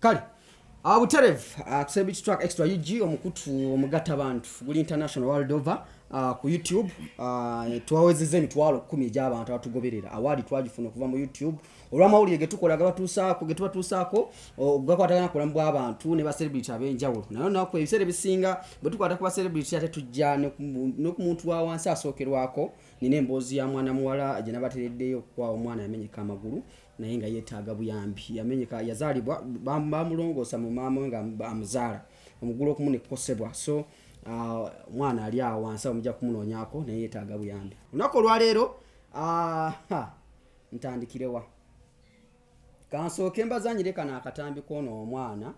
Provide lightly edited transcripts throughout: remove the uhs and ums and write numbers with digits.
kale Buterevu Celebrity Track Extra UG omukutu omugatta abantu guli international world over ku YouTube twawezeze emitwalo 10 egy'abantu abatugoberera awadi twagifuna okuva mu YouTube olw'amawulire getukolaga batuusaako gakwatagana kulamu bw'abantu ne ba celebrity ab'enjawulo nayo nako ebiseera bisinga bwe tukwata ku ba celebrity ate tujja ne ku muntu wa wansi asookerwako nina emboozi ya mwana muwala gye nabatereddeyo kwa omwana yamenyeka amagulu naye nga yeetaaga buyambi yamenyeka yazaalibwa bamulongoosa mu maama we nga amuzaala omugulu okumu ne kukosebwa so mwana ali awo wansi omujja kumunoonyaako naye yeetaaga buyambi olunaku olwaleero ntandikirewa kansooke mbazanyire kana akatambi k'ono omwana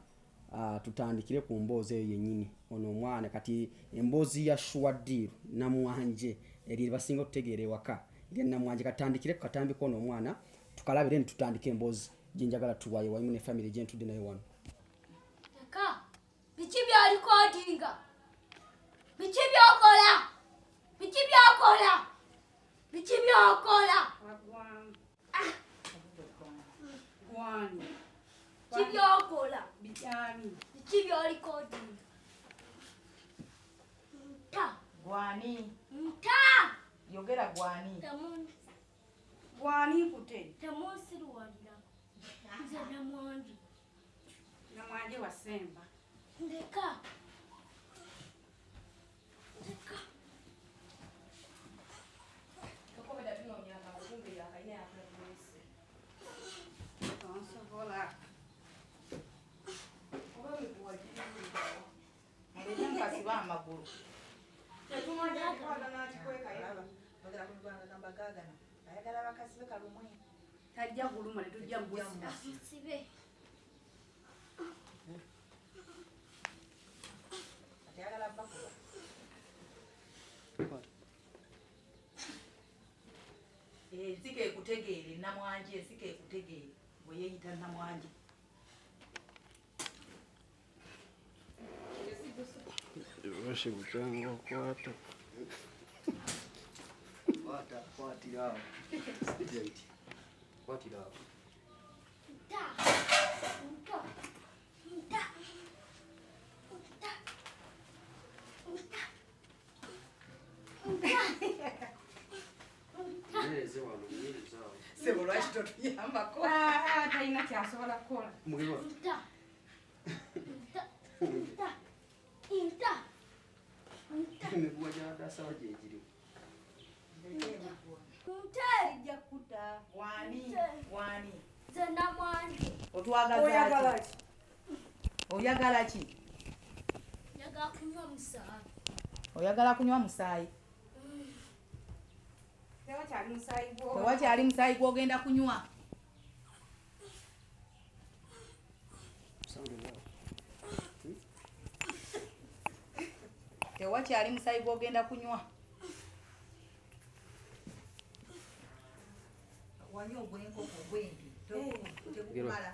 tutandikire ku mboozi eyo yennyini ono omwana kati emboozi ya Shuadir Namwanje eri basinga okutegeera ewaka eri Namwanje katandikire ku katambi k'ono omwana tukalabire ne tutandika emboozi gyenjagala tuwaye wayimu ne family gyentudde nayo wano Kaka biki bya recordinga biki byokola Gwani kibyokola bijani biki byo recording nta Gwani yogera gwani gwani kute tamunsiruwalira nze Namwanje Namwanje wasemba ndeka amagulu tajja kuluma ne tujja mbusina sibe ensika ekutegeere Namwanje ensika ekutegeere bwe yeeyita Namwanje Washe kuchanga kwata kwatirawo kwatirawo sebo lwaki totuyambako talina kyasobola kukola emiguwa gy'adasawo gyegiri ntalijja kuta wani nze Namwanje otwagaza oyagala ki njagala kunywa musaayi oyagala kunywa musaayi tewakyali musaayi gw'ogenda kunywa tewakyali musaayi gw'ogenda kunywa wanywa ogw'enkoko gwembi tegukumala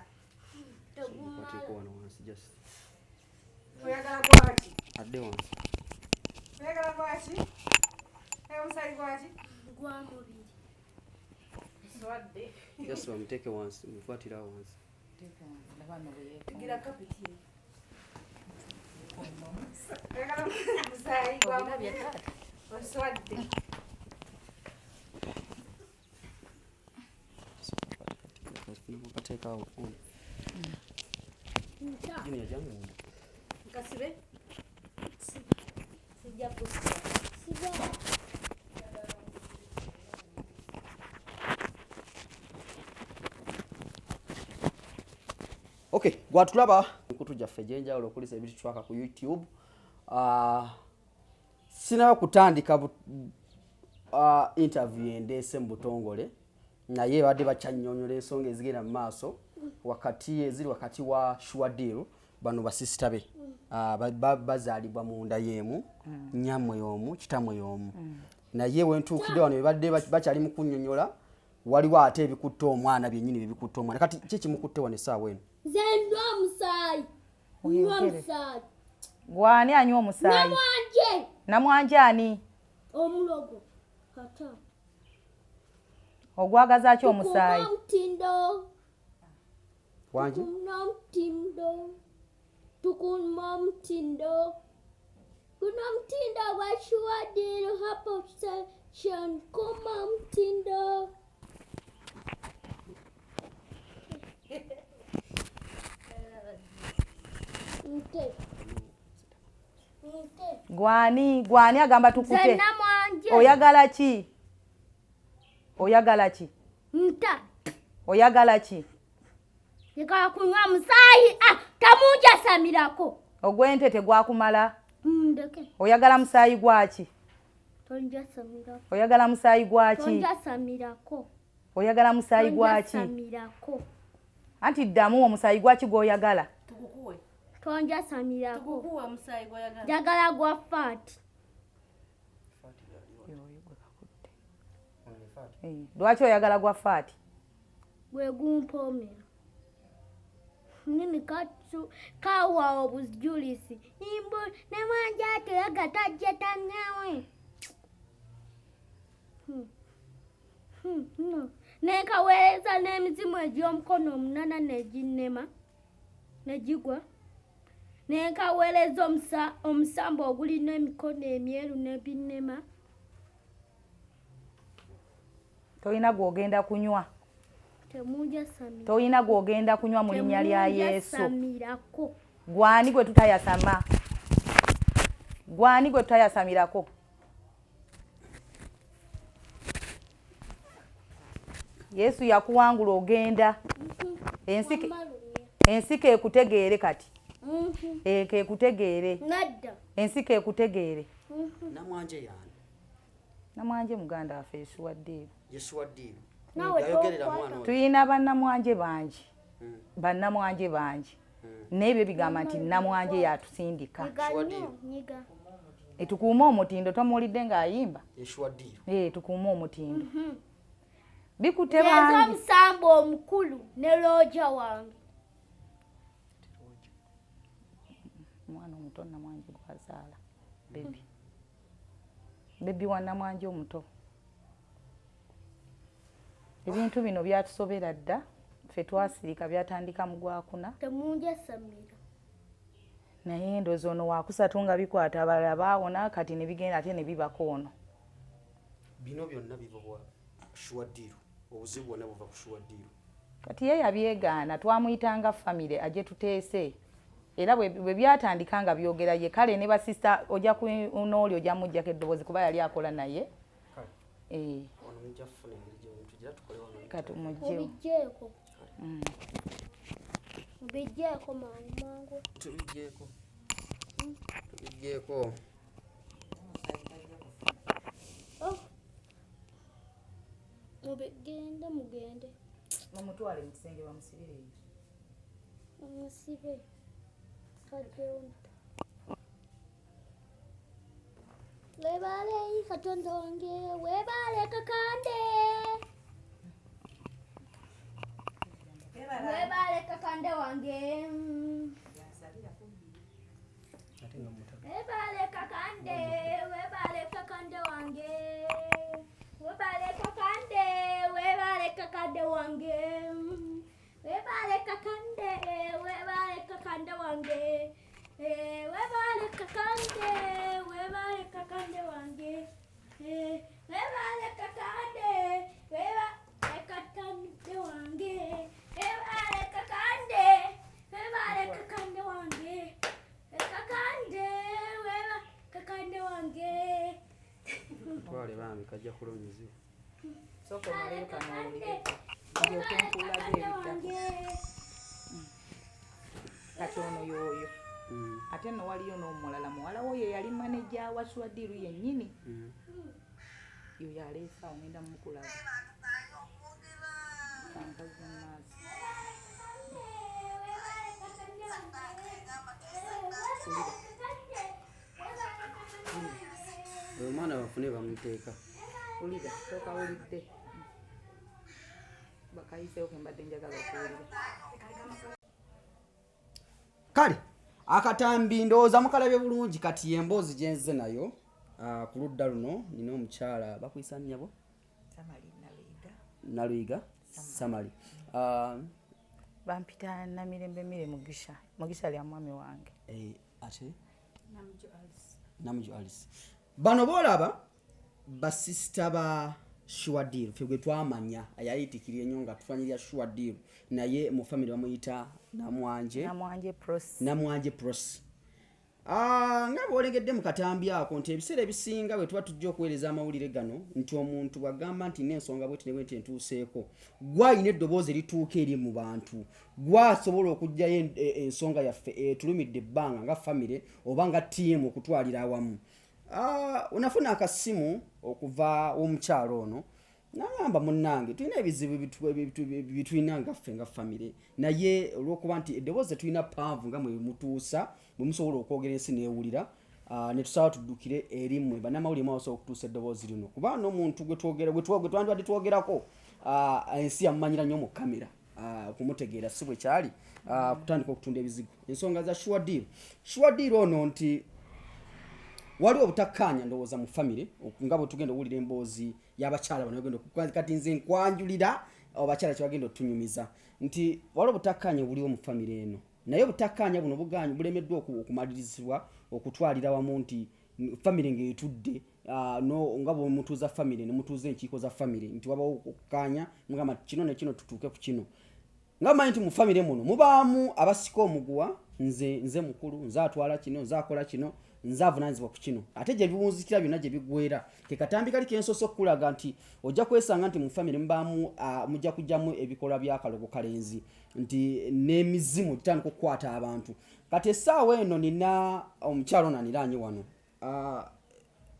oyagala gwaki adde wansi oyagala gwaki musaayi gwaki gwa mubiri swadde just bamuteeke wansi mukwatira wansi tugira kapiti oyagala musaayi gwa mubiri oswadde mukateekawo nta jini yajangu nkasibe sijja kusiba siba okay gwatulaba nkutu gyaffe gyenjawulo okuli Celebrity Track ku YouTube sinayo kutandika interview endeese mu butongole naye badde bakyanyonyola ensonga ezigenda mu maaso eziri wakati wa Shuadir bano basisita be bazaalibwa mu nda y'emu nnyamwe y'omu kitamwe y'omu naye wentuukidde wano badde bakyali mu kunnyonnyola waliwo ate ebikutte omwana byennyini bebikutte omwana kati ki kimukutte wano essaawa eno nze ndwa musaayi nywa musaayi gwani anywa omusaayi Namwanje ani omulogo kata ogwagaza ki omusaayi mutindo wangi n'omutindo kuna mtindo wa Shuadiru hapo station kama mtindo. Gwani agamba tukute. Zena mwanje. Oyagala ki? Nta. Oyagala ki? Yeka kunywa musayi. Tamuja samirako. Ogwente tegwakumala. Ndeke. Oyagala musayi gwaki? Tonja samirako. Oyagala musayi gwaki? Tonja samirako. Oyagala musayi gwaki? Samirako. Anti ddamu omusayi gwaki gw'oyagala? Tukukuwe. Tonja samirako. Tukukuwe omusayi gw'oyagala. Jagala gwa fat. Lwaki oyagala gwa faati? Gwe gumpomera. Nini kawa obujulisi. Imbo namwanje ateraga tajja tanyawe. No. Nekaweereza n'emizimu egy'omukono omunana neginnema. Negigwa. Nekaweereza omusambo ogulina emikono emyeru nebinnema. Toyina gw'ogenda kunywa. Temuja samira. Toyina gw'ogenda kunywa mu linnya lya Yesu. Samirako. Gwani gwe tutayasama? Gwani gwe tutayasamirako? Yesu yakuwangula ogenda. Ensika ekutegeere kati. Ekutegeere. Nadda. Ensika ekutegeere. Namwanje yani. Namwanje muganda waffe Yesuwaddiru. Yesuwaddiru. Nawe Tuyina bannamwanje bangi. Bannamwanje bangi. N'ebyo bigamba nti namwanje yatusindika. Nyiga. Tukuuma omutindo tomuwulidde ng'ayimba? Yesuwaddiru. Tukuuma omutindo. Bikutte bangi. Yezo omusambo omukulu ne looja wange. Omwana omuto namwanje gwazaala. Bebi wa namwanje omuto. Ebintu bino byatusobera dda. Ffe twasirika byatandika mu Gwakuna. Temunja samira. Naye endowooza ono waakusatu nga bikwata abalala baawona kati ne bigenda ate ne bibako ono. Bino byonna biva bwa Shuadiru. Obuzibu bwonna buva ku Shuadiru. Kati ye yabyegaana twamuyitanga famire aje tuteese. Era bwe byatandika nga byogera ye kale ne basista ojja kunooli ojja mujjako eddoboozi kuba yali akola naye. Ono mujja kufuna engeri tujja tukole wano. Kati mujjewo. Bijjeeko. Bijjeeko mangu. Tubijjeeko. Tubijjeeko. Mugende. Mumutwale mu kisenge bamusibireyo. Musibe. Katonda. Webale Katonda wange, webale kakande. Webale kakande wange. Webale kakande, webale kakande wange. Webale kakande, webale kakande wange. Webale kakande, webale kakande wange. Webale kakande, webale kakande wange. Webale kakande, webale kakande wange. Webale kakande, webale kakande wange. Kakande, webale kakande wange. Twale bami kajja kulonyiziwa. Soko malayo kanawulire. Ndio kwenkula ebitako. Kati ono yoyo. Ate no waliyo n'omulala muwala wo ye yali maneja wa Shuadiru yennyini. Yo yaleesa ogenda mukulaba. Kankazi maazi. Omwana bafune bamuteeka. Ulida toka ulidde. Bakayiseewo ke mbadde njagala okuwulira. Kale akatambi ndowooza mukalabye bulungi kati emboozi gye nzize nayo ku ludda luno nina omukyala bakuyisa nnyabo Samali Naluyiga. Naluyiga Samali. bampita Namirembe Mugisha lya mwami wange. Ate Namujo Alice bano bolaba basista ba Shuadir fye twamanya ayayitikiriye nyonga tufanyira Shuadir naye mu family bamuyita Namwanje Pros nga bolengedde mu katambi ako nti ebiseera ebisinga bwe tuba tujja okuweereza amawulire gano nti omuntu bwagamba nti n'ensonga bweti ne bweti entuuseeko gwayina eddoboozi erituuka eri mu bantu gwasobola okugjayo ensonga yaffe etulumidde ebbanga nga famire oba nga ttiimu okutwalira awamu unafuna akasimu okuva omukyalo ono nagamba munnange tulina ebizibu bitulina ngaffe nga famire naye olw'okuba nti eddoboozi tulina panvu nga mwe mutuusa bwe musobola okwogera ensi neewulira ne tusaba tuddukire erimmwe bannamawulire mwasobola okutuusa eddoboozi lino kuba n'omuntu gwe twandibadde twogerako ensi yamumanyira nnyo mu kamera okumutegeera si bwe kyali kutandika okutunda ebizigo ensonga za Shuadir ono nti waliwo obutakkaanya ndowooza mu famire nga bwe tugenda owulira emboozi y'abakyala bano bagenda kati nze nkwanjulira abakyala kye bagenda otunyumiza nti waliwo obutakkaanya buliwo mu famire eno naye obutakkaanya buno buganyu bulemeddwa okumalirizibwa okutwalira wamu nti famire ng'etudde nga bwe mutuuza famire ne mutuuza enkiiko za famire nti wabawo okukkaanya mugamba kino ne kino tutuuke ku kino nga manyi nti mu famire muno mubaamu abasika omuguwa nze mukulu nze atwala kino nze akola kino nze avunaanyizibwa ku kino ate gye biwunzikira byonna gye biggweera ke katambi kali kensoose okukulaga nti ojja kwesanga nti mu famire mubaamu mujja kujjamu ebikolwa by'akalogo kalenzi nti n'emizimu gitandika okukwata abantu kati essaawa eno nina omukyalo ono aniranye wano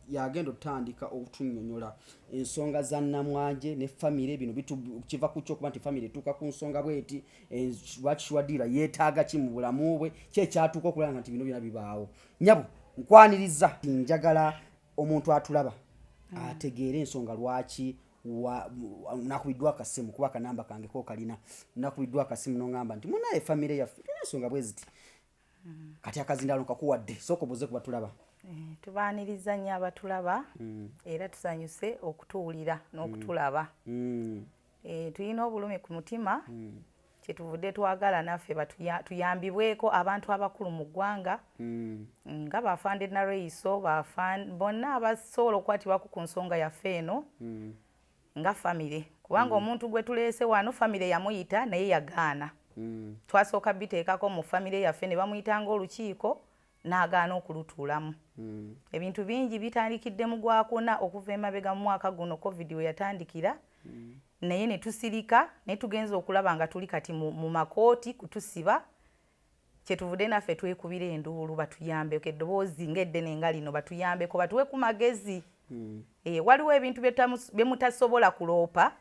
yagenda otandika okutunnyonnyola ensonga za Namwanje ne famire bino kiva ku kyokuba nti famire etuuka ku nsonga bweti lwaki Shuadir yeetaaga ki mu bulamu bwe kyekyatuuka okulaba nti bino byonna bibaawo nyabo nkwaniriza njagala omuntu atulaba ategeere ensonga lwaki nakubiddwa akasimu kuba akanamba kange ko kalina nakubiddwa akasimu nongamba nti munaye famire yaffe ensonga bwe ziti kati akazindalo kakuwadde sooka obuze kuba tulaba tubaaniriza nnyo abatulaba era tusanyuse okutuwulira n'okutulaba tulina obulumi ku mutima kyetuvudde twagala naffe tuyambibweko abantu abakulu mu ggwanga nga bafande nareiso bonna abasobola okukwatibwako ku nsonga yaffe eno nga famire kubanga omuntu gwe tuleese wano famire yamuyita naye yagaana twasooka biteekako mu famire yaffe ne bamuyita ng'olukiiko n'agaana okulutuulamu ebintu bingi bitandikidde mu gwakuna okuva emabega mu mwaka guno covid we yatandikira naye ne tusirika ne tugenza okulaba nga tuli kati mu makooti kutusiba kyetuvudde naffe twekubira enduulu batuyambeko eddoboozi ng'eddene nga lino batuyambeko batuwe ku magezi waliwo ebintu bye mutasobola kuloopa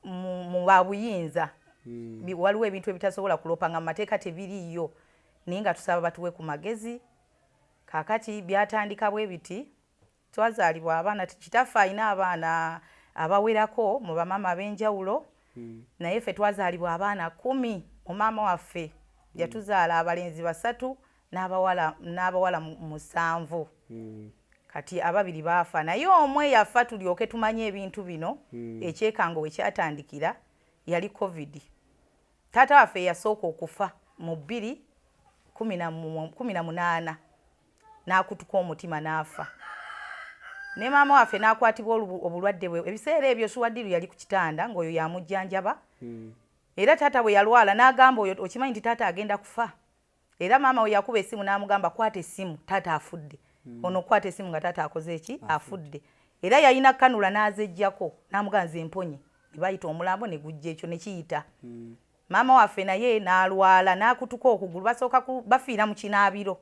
mu babuyinza waliwo ebintu ebitasobola kuloopa nga mu mateeka tebiriiyo naye nga tusaba batuwe ku magezi kaakati byatandika bwe biti twazaalibwa abaana kitaffe alina abaana abawerako mu bamaama ab'enjawulo naye ffe twazaalibwa abaana 10 mu maama waffe yatuzaala abalenzi 3 n'abawala 7 kati ababiri baafa naye omwe yafa tulyoke tumanye ebintu bino ekyekango we kyatandikira yali covid taata waffe yasooka okufa mu 2018 n'akutuka omutima n'afa ne maama waffe n'akwatibwa obulwadde bwe ebiseera ebyo Shuadir yali ku kitanda ng'oyo yamujjanjaba era taata bwe yalwala n'agamba oyo okimanyi nti taata agenda kufa era maama we yakuba essimu n'amugamba kwata essimu taata afudde ono kwata essimu nga taata akoze eki afudde era yalina kanula n'azejjako n'amugamba nze mponye ne bayita omulambo ne gujja ekyo ne kiyita maama waffe naye n'alwala n'akutuka okugulu basooka bafiira mu kinaabiro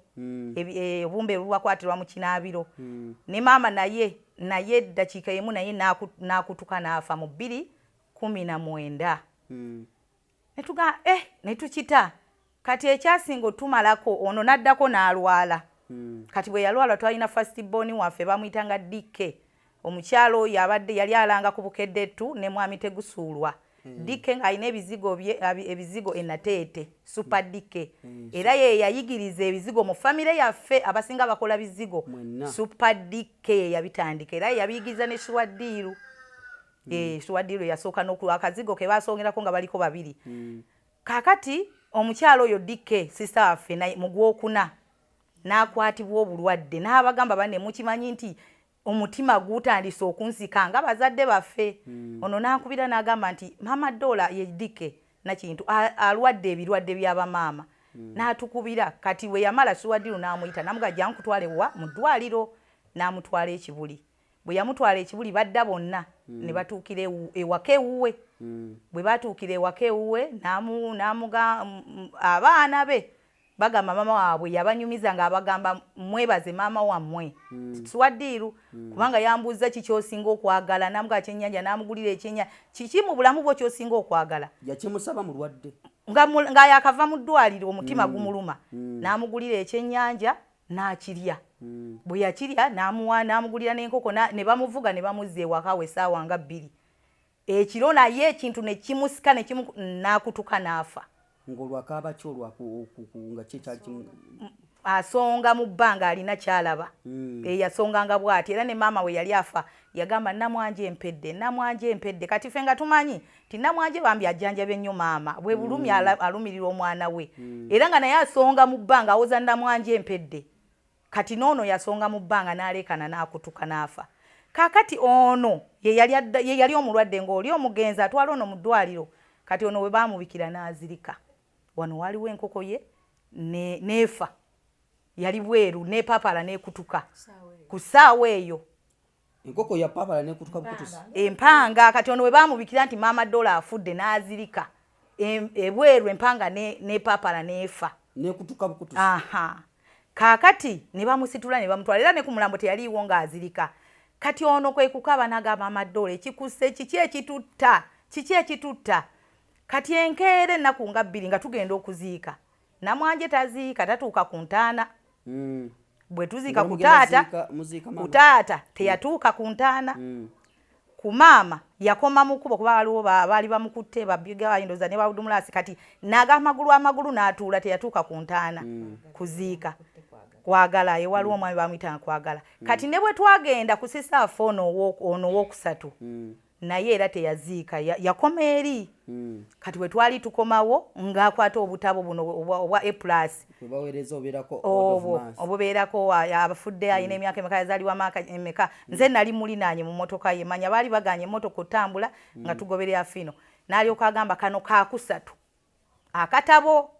obumbe bubakwatirwa mu kinaabiro ne maama naye eddakiika emu naye n'akutuka n'afa mu 2019 ne tukita kati ekyasinga otumalako ono n'addako n'alwala kati bwe yalwala twalina first born waffe bamuyitanga Dikke omukyalo oyo abadde yali alanga ku Bukeddetu ne mwami Tegusuulwa Dikke ng'alina ebizigo enateete Super Dikke era ye yayigiriza ebizigo mu famire yaffe abasinga bakola bizigo Super Dikke yabitandika era yabiyigiriza ne Shuadir Shuadir yasooka n'okuwa akazigo ke basongerako nga baliko babiri kakati omukyalo oyo Dike sister waffe naye mu gwokuna n'akwatibwa obulwadde n'abagamba banne mukimanyi nti omutima gutandise okunsika nga bazadde baffe ono n'akubira n'agamba nti mama Dola ye Dike nakintu alwadde ebirwadde by'abamaama n'atukubira kati we yamala Suwadiru n'amuyita namugajja nkutwale wa mu ddwaliro n'amutwala ekibuli bwe yamutwala ekibuli badda bonna ne batuukira ewaka ewuwe bwe batuukira ewaka ewuwe abaana be bagamba mama waabwe yabanyumiza ng'abagamba mwebaze maama wammwe Suwadiru kubanga yambuuza kikyosinga okwagala namuga kyennyanja n'amugulira ekyennyanja kiki mu bulamu bwo kyosinga okwagala yakimusaba mulwadde nga yakava mu ddwaliro omutima gumuluma n'amugulira ekyennyanja n'akirya bwe yakirya n'amugulira n'enkoko ne bamuvuga ne bamuzza ewaka we essaawa nga 2 ekiro naye ekintu ne kimusika n'akutuka n'afa ng'olwakaaba ki nga kyekyali asonga mu bbanga alina kyalaba yasonganga bw'ati era ne maama we yali afa yagamba namwanje empedde kati ffe nga tumanyi ti namwanje bambi ajjanjabe ennyo maama bwe bulumi alumirira omwana we era nga naye asonga mu bbanga awoza namwanje empedde kati noono yasonga mu bbanga n'aleekana n'akutuka n'afa kakati ono ye yali omulwadde ng'oli omugenzi atwala ono mu ddwaliro kati ono we baamubikira n'azirika wano waliwo enkoko ye neefa yali bweru nepapala nekutuka ku ssaawa eyo enkoko ya papala nekutuka bukutusi empanga kati ono we baamubikira nti maama Dola afudde n'azirika ebweru empanga nepapala neefa nekutuka bukutusi kakati ne bamusitula ne bamutwala era ne ku mulambo teyaliiwo ng'azirika kati ono kwe kukaba n'agamba maama Dola ekikusse kiki ekitutta kati enkeera ennaku nga 2 nga tugenda okuziika namwanje taziika tatuuka ku ntaana bwe tuziika ku taata teyatuuka ku ntaana ku maama yakoma mukubo kuba waliwo baali bamukutte babbiga bayindoza ne bawudumulasi kati amagulu n'atuula teyatuuka ku ntaana kuziika kwagala ye waliwo omwami bamuyitanga kwagala kati ne bwe twagenda ku sisa affe ono owookusatu naye era teyaziika yakoma eri kati we twali tukomawo ng'akwata obutabo buno obwa A+ obubeerako abafudde ayina emyaka emeka yazaalibwa maaka emeka nze nali mulinaanye mu mmotoka ye manya baali baganye emmotoka otambula nga tugoberera fino n'alyoka agamba kano kakusatu akatabo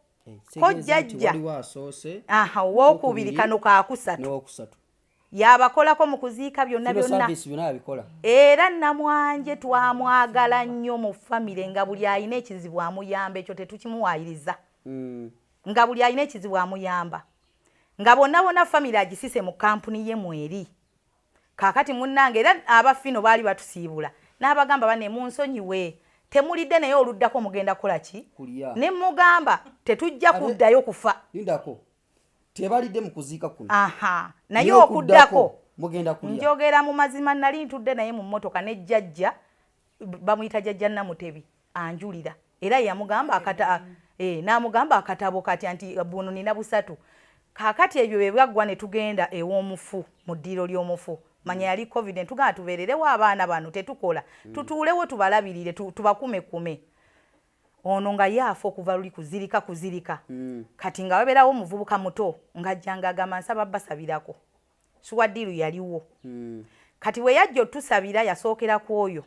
kojjajja owookubiri kano kakusatu yabakolako mu kuziika byonna era namwanje twamwagala nnyo mu famire nga buli alina ekizibu amuyamba ekyo tetukimuwaayiriza nga buli alina ekizibu amuyamba nga bonna famire agisise mu kampuni ye mweri kakati munnange era abafino baali batusiibula n'abagamba bane munsonyiwe temulidde naye oluddako mugenda kukola ki ne mugamba tetujja kuddayo kufa tebalidde mu kuziika kuno naye okuddako mugenda kulya njogera mu mazima nali ntudde naye mu mmotoka ne jjajja bamuyita jjajja Namutebi anjulira era yamugamba n'amugamba akatabo kati anti buno nina busatu kakati ebyo bwe bwaggwa ne tugenda ew'omufu mu ddiiro ly'omufu manya yali covid netugamba tubeererewo abaana bano tetukola tutuulewo tubalabirire tubakume ono nga yaafa okuva luli kuzirika kati nga wabeerawo omuvubuka muto ng'ajjanga agamba nsaba basabirako Suwadiru yaliwo kati we yajja otusabira yasookera ku oyo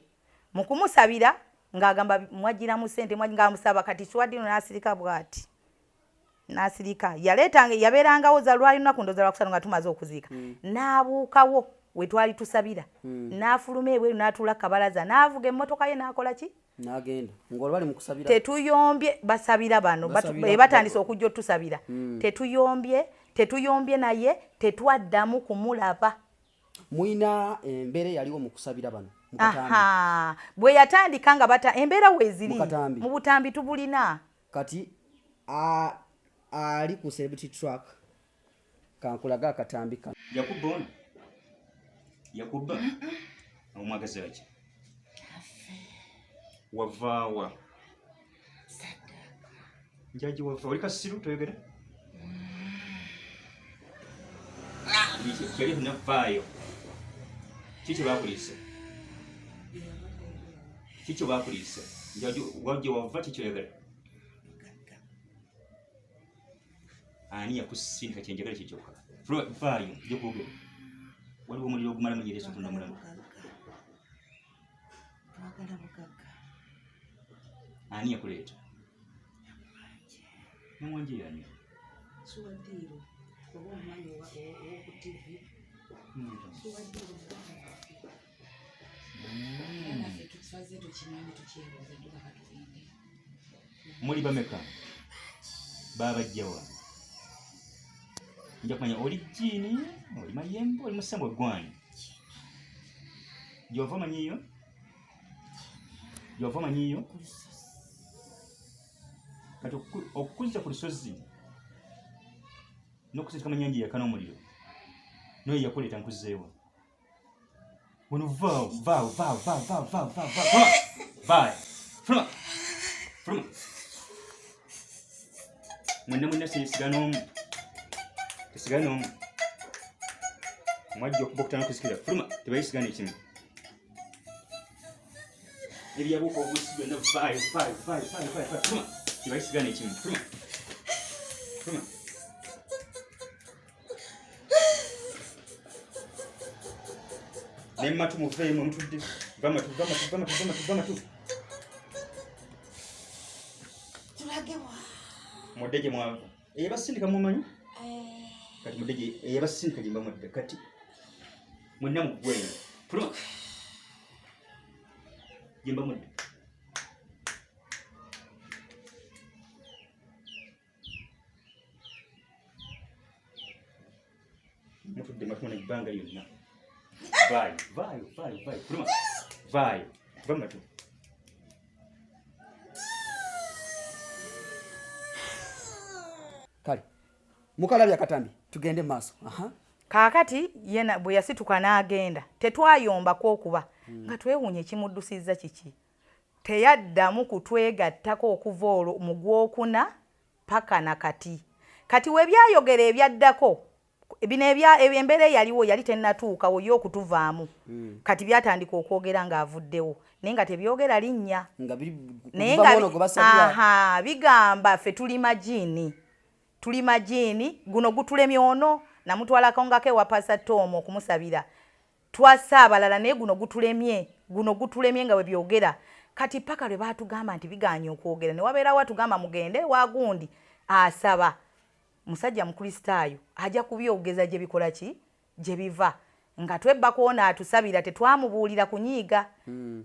mu kumusabira ng'agamba mwagiramu ssente ng'amusaba kati Suwadiru n'asirika bw'ati n'asirika yabeerangawo za lwali lunaku ndoza lwakusatu nga tumaze okuziika n'abuukawo we twali tusabira n'afuluma ebweru n'atuula kabalaza n'avuga emmotoka ye n'akola ki n'agenda ng'olwo bali mu kusabira tetuyombye basabira bano batandise okujja otusabira tetuyombye naye tetwaddamu kumulaba muyina embeera yaliwo mu kusabira bano bwe yatandika nga embeera weeziri mu butambi tubulina kati ali ku celebrity track kankulaga akatambi kano yakubba omwagazi waki wavaawa njaji wava oli kasiru toyogera kyali tunavaayo kikyo bakuliisa njaji wajja wava kikyoyogera ani yakusindika kyenjagala kikyokka vaayo gyokwogera waliwo omuliro ogumala mu yesu tunda mulamu twagala bugagga ani yakuleeta namwanje yani suwaddiiro oba omwanya owoku tivi suwaddiiro naffe tusaze tukimanyi tukyebuuza tukaka tugende muli bameka babajjawa nja kumanya oli jini oli mayembe oli musambwe gwani gyova manyiyo kati okukuzza ku lusozi n'okusika manyanja yakana omuliro noyo yakuleeta nkuzzeewa wano fuluma mwenna tesigala n'omu mwajja okuba okutana okusikira fuluma tebayisigana ekimu ebyabuuka obusi byonna fuluma tebayisigana ekimu fuluma nemmatu muveemu omutudde vamatu tulagewa mudde gye mwava eyabasindika mumanyi kati mudde eyabasindika gye mba mudde kati mwenna muggweyo fuluma gye mba mudde mutudde matuma nebbanga lyonna vaayo fuluma vaayo vamatu kale mukalabya katambi tugende maaso kaakati yena bwe yasituka n'agenda tetwayombako okuba nga twewuunye kimuddusizza kiki teyaddamu kutwegattako okuva olwo mu gwokuna paka na kati we byayogera ebyaddako bino embeera eyaliwo yali tennatuukawo yo okutuvaamu kati byatandika okwogera ng'avuddewo naye nga tebyogera linnya naye nga bigamba ffe tuli majiini guno gutulemye ono namutwalako ngako ewa pasatoomu okumusabira twassa abalala naye guno gutulemye nga we byogera kati paka lwe baatugamba nti biganye okwogera ne wabeerawo atugamba mugende wagundi asaba musajja mukristaayo ajja kubyogeza gye bikola ki gye biva nga twebbako ono atusabira tetwamubuulira kunyiiga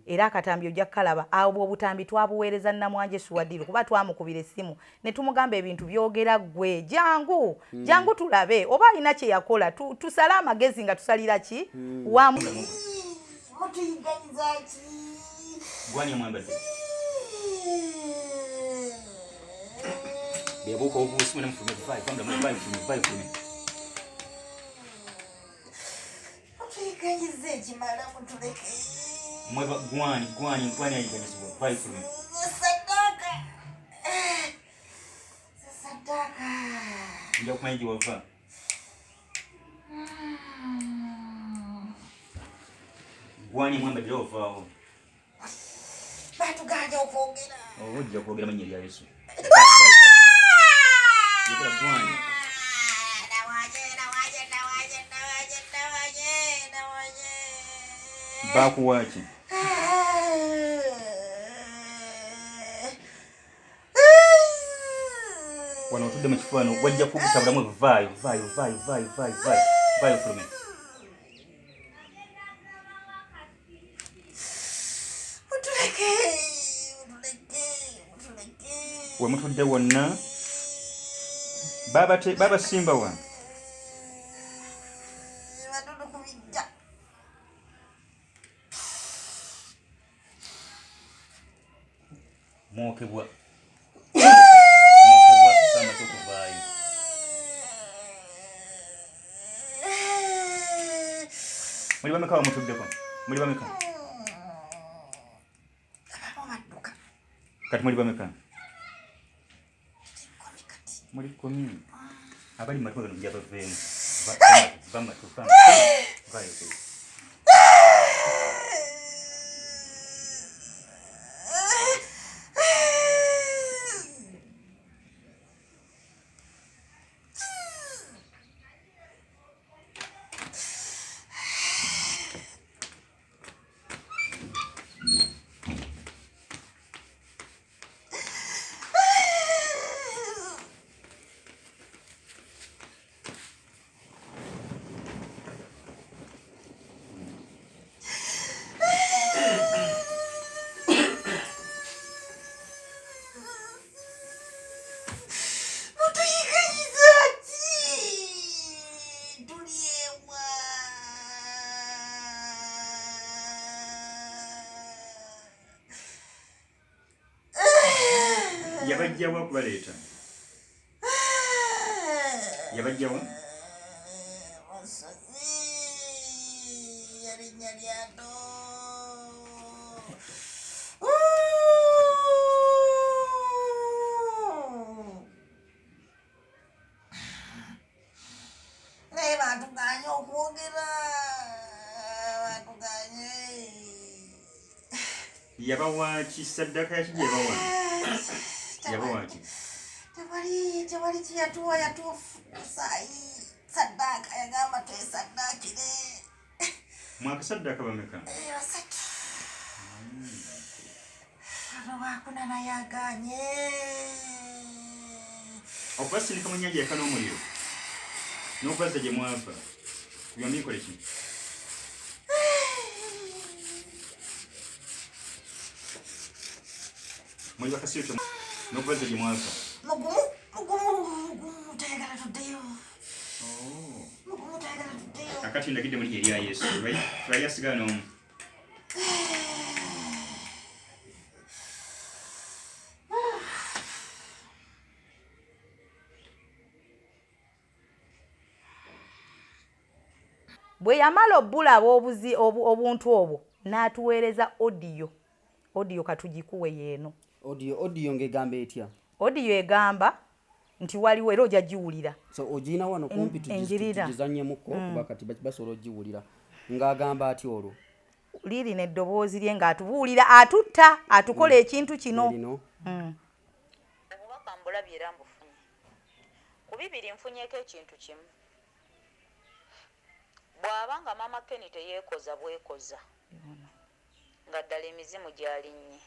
era akatambi ojja kukalaba awo obutambi twabuweereza Namwanje Suwaddiiro kuba twamukubira essimu ne tumugamba ebintu byogera ggwe jangu tulabe oba alina kye yakola tusale amagezi nga tusalira ki wamu mutuyiganyiza ki gwani amwambadde bebuuka obuusi mwena mufulume vaayo mutuyiganyiza ekimala mutuleke mweba gwani ayiganyizibwa vaayo fulume sadaka nja kumanya gye wava gwani mwambadde ovaawo batuganja okwogera ojja kwogera mannya erya Yesu yogera gwani bakuwaki wano otudde mu kifaano wajja kugutabulamu vaayo fulume we mutudde wonna baba simba wange mwokebwa amaze okuvaayo muli bameka bamutuddeko muli bameka kati muli bameka muli 10 abali matu bano mujja baveemu vamatu vaayo yabajjawa okubaleeta yabajjawa yalinnya lyato naye batuganye okwogera batuganye yabawaki saddaka yaki gyebawa yabawaki tewali kyeyatuwa yatuusayi saddaaka yagamba twesaddaakire mwakasaddaka bameka basatu ano wakuna naye aganye okubasindika mu nnyanja yaka n'omuliro n'okubazza gye mwafa byombi bikole ki muli bakasiro n'okubazza gye mwafa mugumu tayagala tuddeyo mugumu tayagala tuddeyo akati ndagidde mu linnya erya yesu tulayasigala n'omu bwe yamala obbulaba obuntu obwo n'atuweereza odiyo katugikuwe yeeno audio ngegamba etya odiyo egamba nti waliwo era ojja giwulira so ogina wano kumpi tugizanyemuko kuba kati basobola ogiwulira ng'agamba ati olwo liri n'eddoboozi lye ng'atubuulira atutta atukola ekintu kino obubaka mbulabye era mbufunye ku bibiri nfunyeko ekintu kimu bw'aba nga maama Kenny teyeekoza bwekoza nga ddala emizimu gy'alinnye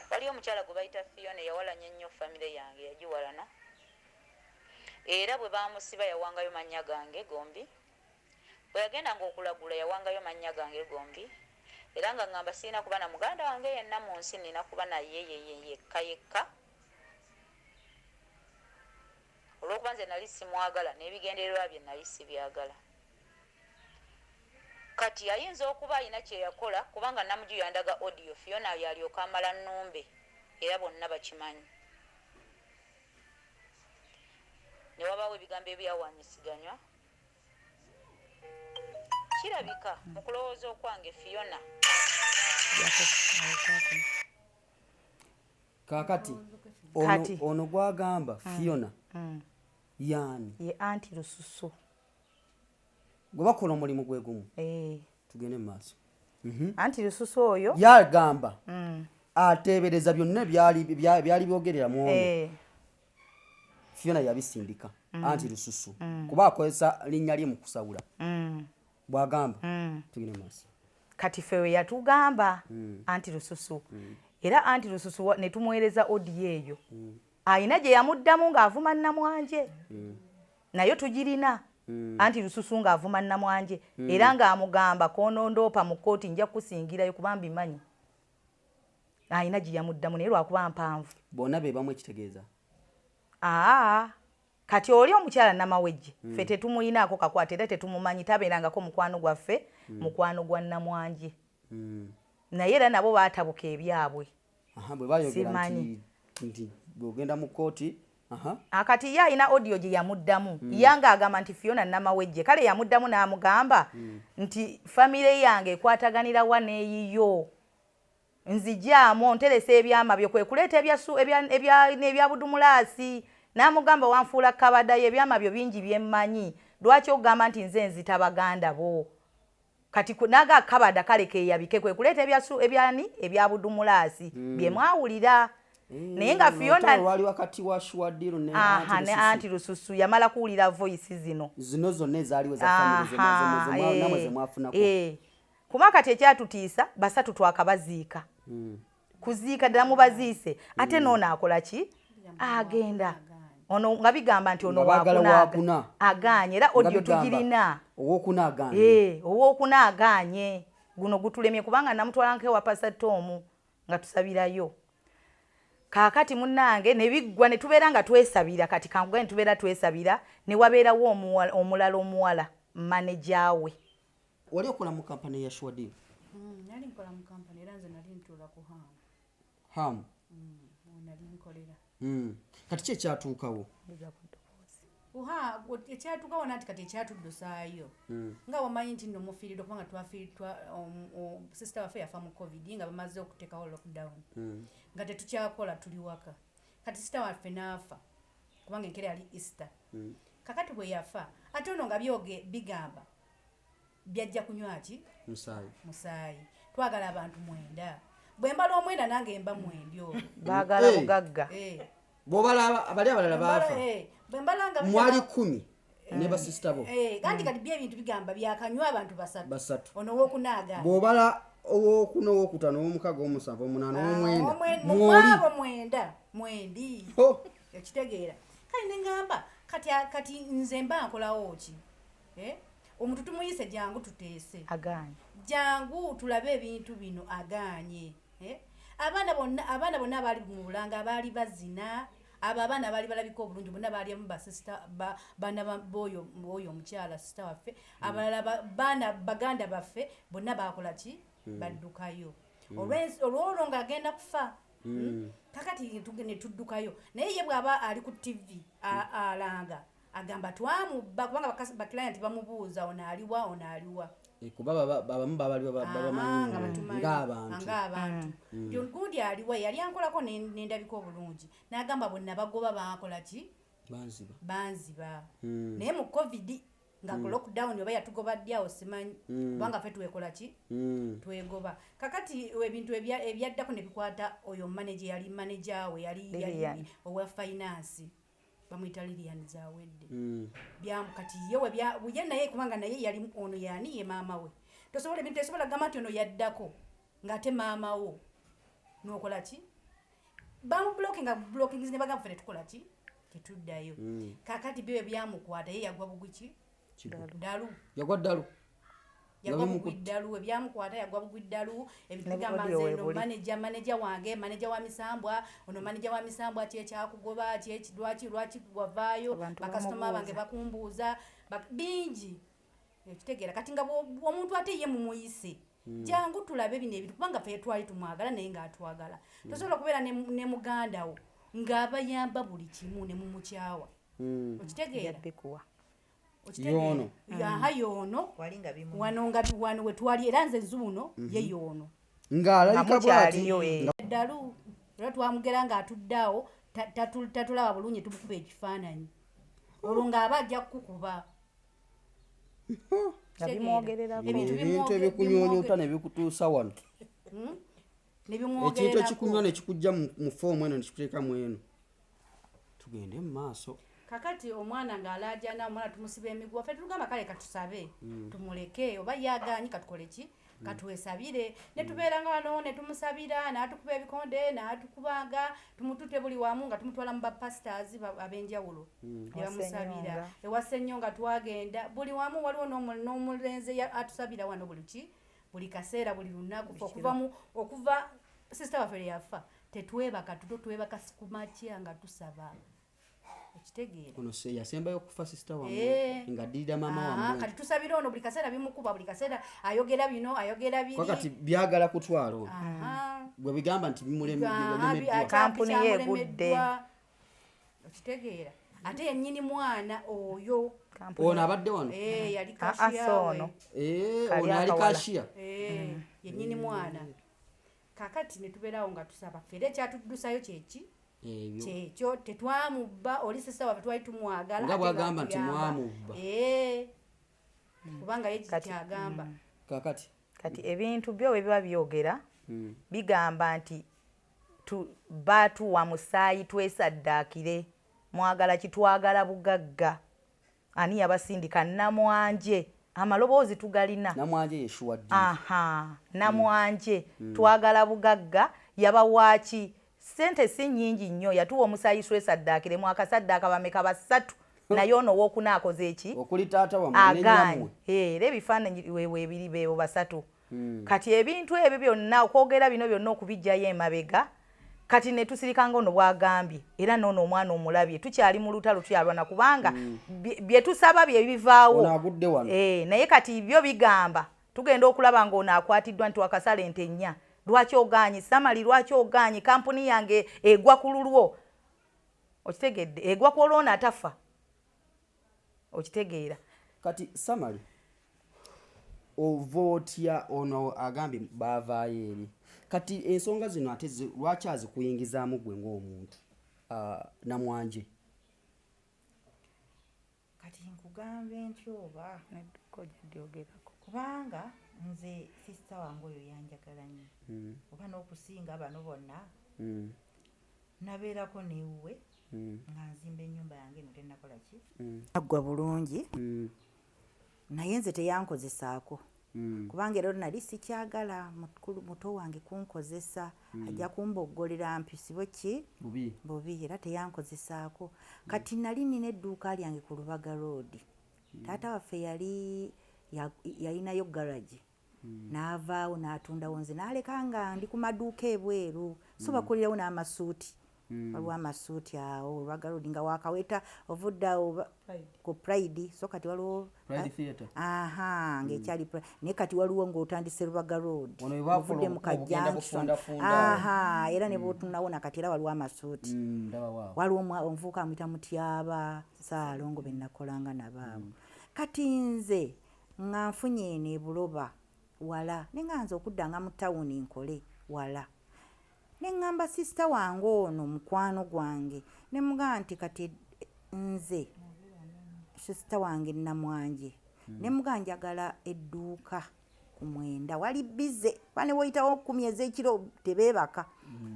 waliyo omukyala gwe bayita Fiona yawalanya ennyo famire yange yagiwalana era bwe baamusiba yawangayo mannya gange gombi bwe yagendanga okulagula yawangayo mannya gange gombi era nga ngamba sirina kuba na muganda wange yenna mu nsi nina kuba naye yekka olw'okuba nze nali simwagala n'ebigendererwa bye nali sibyagala kati ayinza okuba alina kye yakola kubanga namuju yandaga audio Fiona yalyoka amala nnumbe era bonna bakimanyi ne wabaawo ebigambo ebyawanyisiganywa kirabika mu kulowooza okwange Fiona kakati ono gwagamba Fiona yani ye anti lususu gwe bakola omulimu gwe gumu tugende mu maaso anti lususu oyo yagamba ateebereza byonna byali byogerera mu ono Fiona yabisindika anti lususu kuba akozesa linnya lye mu kusawula bwagamba tugende mu maaso kati fewe yatugamba anti lususu era anti lususu ne tumuweereza odiyo eyo ayina gye yamuddamu ng'avuma nnamwanje nayo tugirina anti lususu ng'avuma nnamwanje era ng'amugamba konondoopa mu kkooti nja kusingirayo kuba mbimanyi ayina gye yamuddamu naye lwakuba mpanvu bonna be bamu ekitegeeza kati oli omukyala namawejje ffe tetumuyinaako kakwata era tetumumanyi tabeerangako mukwano gwaffe mukwano gwa nnamwanje naye era nabo baatabuka ebyabwe bwe bayogera nti bw'ogenda mu kkooti kati ye alina audio gye yamuddamu yange agamba nti Fiona namawejje kale yamuddamu n'amugamba nti famire yange ekwataganira wa n'eyiyo nzijaamu nteresa ebyama byo kwe kuleeta ebya budumulaasi n'amugamba wanfuula kabadayo ebyama byo bingi byemmanyi lwaki ogamba nti nze nzita baganda bo kati naga kabada kale keyabike kwe kuleeta ebya budumulaasi bye mwawulira naye nga Fiona wali wakati wa Shwadiro ne anti lususu yamala kuwulira voice zino zonna ezaaliwo za famire namwe ze mwafunako kuba kati ekyatutiisa basatu twakabaziika kuziika ddala mubaziise ate noono akola ki agenda ono nga bigamba nti ono wakuna aganye era audio tugirina owokuna aganye owokuna aganye guno gutulemye kubanga namutwala nkewa pasatomu nga tusabirayo kakati munnange ne biggwa ne tubeera nga twesabira kati kanguga ne tubeera twesabira ne wabeerawo omulala omuwala manager we wali okola mu kampani ya Shwadiro nali nkola mu kampani era nze nali ntuula ku Ham. nali nkolera Kati ki ekyatuukawo? ekyatuukawo nati kati ekyatuddusaayo nga wamanyi nti nno mufiiridde kubanga twafiiridwa sisita waffe yafa mu covid nga bamaze okuteekawo lockdown nga tetukyakola tuli waka kati sisita waffe n'afa kubanga enkere yali easter kakati bwe yafa ate ono nga bigamba byajja kunywa ki musaayi twagala abantu 9 bwe mbala omwenda nange mba 9 baagala bugagga bw'obala abali abalala baafa bwe mbalanga mwali 10 ne basisita bo kandi kati byebintu bigamba byakanywa abantu basatu ono wokunaaga bw'obala owokuna owokutano owomukaga omusanvu omunaana omwenda mwenda mwendi ekitegeera kale neŋŋamba kati nze mba nkolawo ki omuntu tumuyise jangu tuteese aganye jangu tulabe ebintu bino aganye abaana bonna abaali mu bulanga abaali bazina abo abaana baali balabika obulungi bonna baali mu basisita baana b'oyo omukyala sisita waffe abalala baana baganda baffe bonna bakola ki baddukayo olwolwo ng'agenda kufa kakati ne tuddukayo naye ye bw'aba ali ku tv alanga agamba twamubba kubanga bakilayinti bamubuuza ono aliwa kuba abamu babamanyi ng'abantu gundi aliwa yali ankolako n'endabika obulungi n'agamba bonna bagoba bakola ki banziba naye mu covid nga ku lockdown oba yatugoba ddi awo simanyi kubanga ffe twekola ki twegoba kakati ebintu ebyaddako ne bikwata oyo manager yali manager we yali owa finance bamuyita Lilian Zawedde kati ye naye kubanga naye yali ono yani ye maama we tosobola ebintu esobola gamba nti ono yaddako ng'ate maama wo n'okola ki blocking ne bagamba ffe tukola ki tetuddayo kakati byo ebyamukwata ye yagwa bugwiki ddalu yagwa ddalu ebyamukwata yagwa bugwiddalu ebitugamba nze no manager wange manager wa misambwa ono manager wa misambwa kyekyakugoba lwaki wavaayo bakasitoma bange bakumbuuza bingi ekitegeera kati nga omuntu ate ye mumuyise jangu tulabe bino ebintu kubanga fe twali tumwagala naye ng'atwagala tosobola kubeera ne muganda wo ng'abayamba buli kimu ne mumukyawa okitegeera yono wano wetwali era nze zuuno ye yono ng'alalika bw'atiyo ddalu era twamugera ng'atuddeawo tatulaba bulungi tumukuba ekifaananyi olwo ng'aba ajja kukukuba ebintu ebikunyonyota ne bikutuusa wano ekintu ekikunywa ne kikujja mu foomu eno ne kikuteeka mu eno tugende mu maaso kakati omwana ng'alaajana omwana tumusiba emiguwa ffe tugamba kale katusabe tumuleke oba yaganyi katukole ki katwesabire ne tubeera nga wano ne tumusabira n'atukuba ebikonde n'atukubanga tumutute buli wamu nga tumutwala mu bapasitaazi ab'enjawulo ne bamusabira ewassa ennyo nga twagenda buli wamu waliwo n'omulenzi atusabira wano buli kaseera buli lunaku okuva sisita waffe lwe yafa tetwebaka twebaka kumakya nga tusaba ono yasembayo okufa sisita wange nga addira maama wange kati tusabira ono buli kaseera bimukuba buli kaseera ayogera bino ayogera biri kati byagala kutwala ono bwe bigamba nti bimulemeddwa kampuni yegudde okitegeera ate yennyini mwana oyo ono abadde wano yali kashiya ono ali kashiya yennyini mwana kakati ne tubeerawo nga tusaba fere ekyatuddusayo kyeki kyekyo tetwamubba oli sisita waffe twali tumwagala nga bwagamba nti mwamubba kubanga ye kyagamba kati ebintu byo bwe biba byogera bigamba nti batuwa musaayi twesaddaakire mwagala kitwagala bugagga ani yabasindika namwanje amaloboozi tugalina namwanje yeshuwa namwanje twagala bugagga yabawaaki sente si nnyingi nnyo yatuwa omusaayi twesaddaakire mwakasaddaaka bameka 3 naye ono wookuna akoze eki okuli taata wamwe era ebifaananyi weebiri beebo 3 kati ebintu ebyo byonna okwogera bino byonna okubijjayo emabega kati ne tusirikanga ono bwagambye era noono omwana omulabye tukyali mu lutalo tuyalwana kubanga bye tusaba bye bivaawo naye kati byo bigamba tugenda okulaba ng'ono akwatiddwa nti wakasala ente 4 lwaki oganye Samali lwaki oganye kampuni yange egwa ku lulwo okitegedde egwa ku olwona atafa okitegeera kati Samali ovotya ono agambye baavaayo eri kati ensonga zino ate lwaki azikuyingizaamu gwe ng'omuntu Namwanje kati nkugambe ntyoba kubanga nze sisita wange oyo yanjagala nnyo oba n'okusinga bano bonna nabeerako neewuwe nga nzimba ennyumba yange eno tennakola ki aggwa bulungi naye nze teyankozesaako kubanga era nali sikyagala muto wange kunkozesa ajja kumboggolera mpisibo ki bubi era teyankozesaako kati nali nina edduuka lyange ku Lubaga Road taata waffe yalinayo garage n'avaawo n'atundawo nze n'aleka nga ndi ku maduuka ebweru so bakulirawo n'amasuuti waliwo amasuuti awo Lubaga Road nga wakaweta ovuddawo ku Pride so kati waliwo ng'ekyali naye kati waliwo ng'otandise Lubaga Road ovudde mu Kajjanction era ne bootunawo nakati era waliwo amasuuti waliwo omuvubuka amuyita Mutyaba Ssaalongo be nakolanga nabaawo kati nze nga nfunye eno ebuloba wala ne nga nze okuddanga mu tawuni nkole wala ne ngamba sisita wange ono mukwano gwange ne mugamba nti kati nze sisita wange Namwanje ne mugamba njagala edduuka ku Mwenda wali bize bane woyitawo 10 ez'ekiro tebeebaka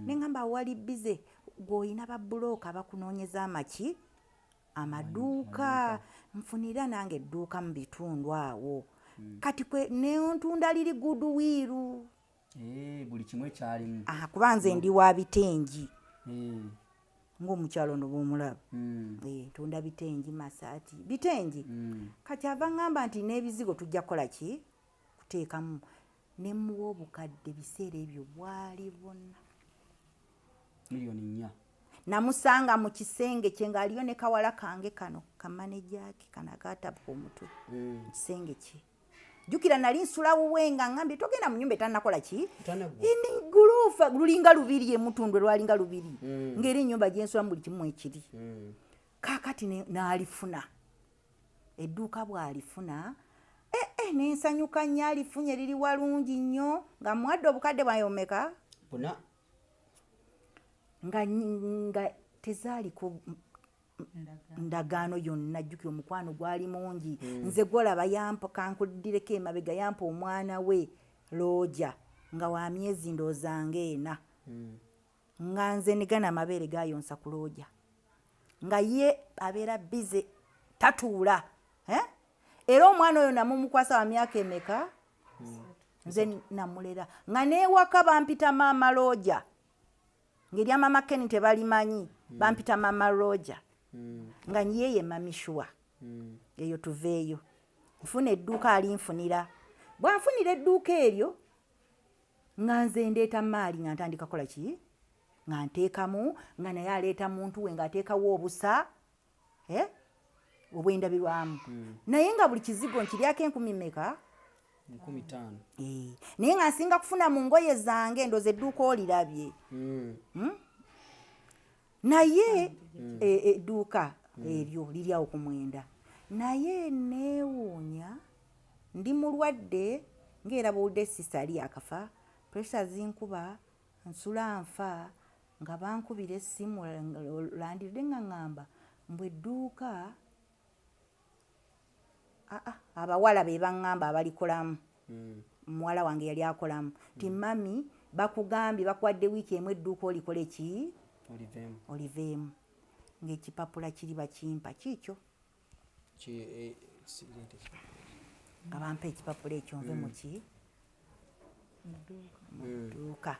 ne ngamba wali bize gw'olina babbulooka bakunoonyeza amaki amaduuka nfunira nange edduuka mu bitundu awo kati neontunda liri Goodwill buli kimwe kyalimu kuba nze ndi wa bitengi ng'omukyalo ono bw'omulaba tunda bitengi masaati bitengi kati ava ngamba nti n'ebizigo tujja kukola ki kuteekamu ne muwa obukadde biseera ebyo bwali bwonna miliyoni 4 namusanga mu kisenge kye ng'aliyo ne kawala kange kano kamanejaki kana akatapu ku mutwe kisenge kye jukira nali nsula wuwenga ngambye togenda mu nnyumba etannakola ki ini gulufa lulinga lubiri emutundwe lwalinga lubiri ng'eri ennyumba gye nsulamu buli kimu ekiri kaakati n'alifuna edduuka bw'alifuna nensanyuka nnyo alifunye liri walungi nnyo nga muwadde obukadde bwayomeka buna nga tezaaliko ndagaano yonna jjukira omukwano gwali mungi nze gwolaba yampa kankuddireko emabega yampa omwana we Looja nga wa myezi ndozanga 4 nga nze nigana amabeere gayonsa ku Looja nga ye abeera bize tatuula era omwana oyo namumukwasa wa myaka emeka nze namulera nga neewaka bampita maama Looja ngeri amama Ken tebalimanyi bampita maama Looja nga nyeye mamishwa eyo tuveeyo nfuna edduuka alinfunira bwanfunira edduuka eryo nga nze ndeeta maali nga ntandika kola ki nga nteekamu nga naye aleeta muntu we ng'ateekawo obusa obwendabirwamu naye nga buli kizigo nkiryako 10 meka 15 naye nga nsinga kufuna mu ngoye zange ndoze edduuka olirabye naye edduuka eryo liri awo ku Mwenda naye neewuunya ndi mulwadde ng'era bwoludde sisali akafa pressure zinkuba nsula nfa nga bankubira essimu landiridde nga ŋŋamba mbwe edduuka abawala be baŋŋamba abalikolamu muwala wange yali akolamu ti mami bakugambye bakuwadde wiiki emu edduuka olikole ki oliveemu ng'ekipapula kiri bakimpa kiikyo nga bampa ekipapula ekyo nve muki mudduuka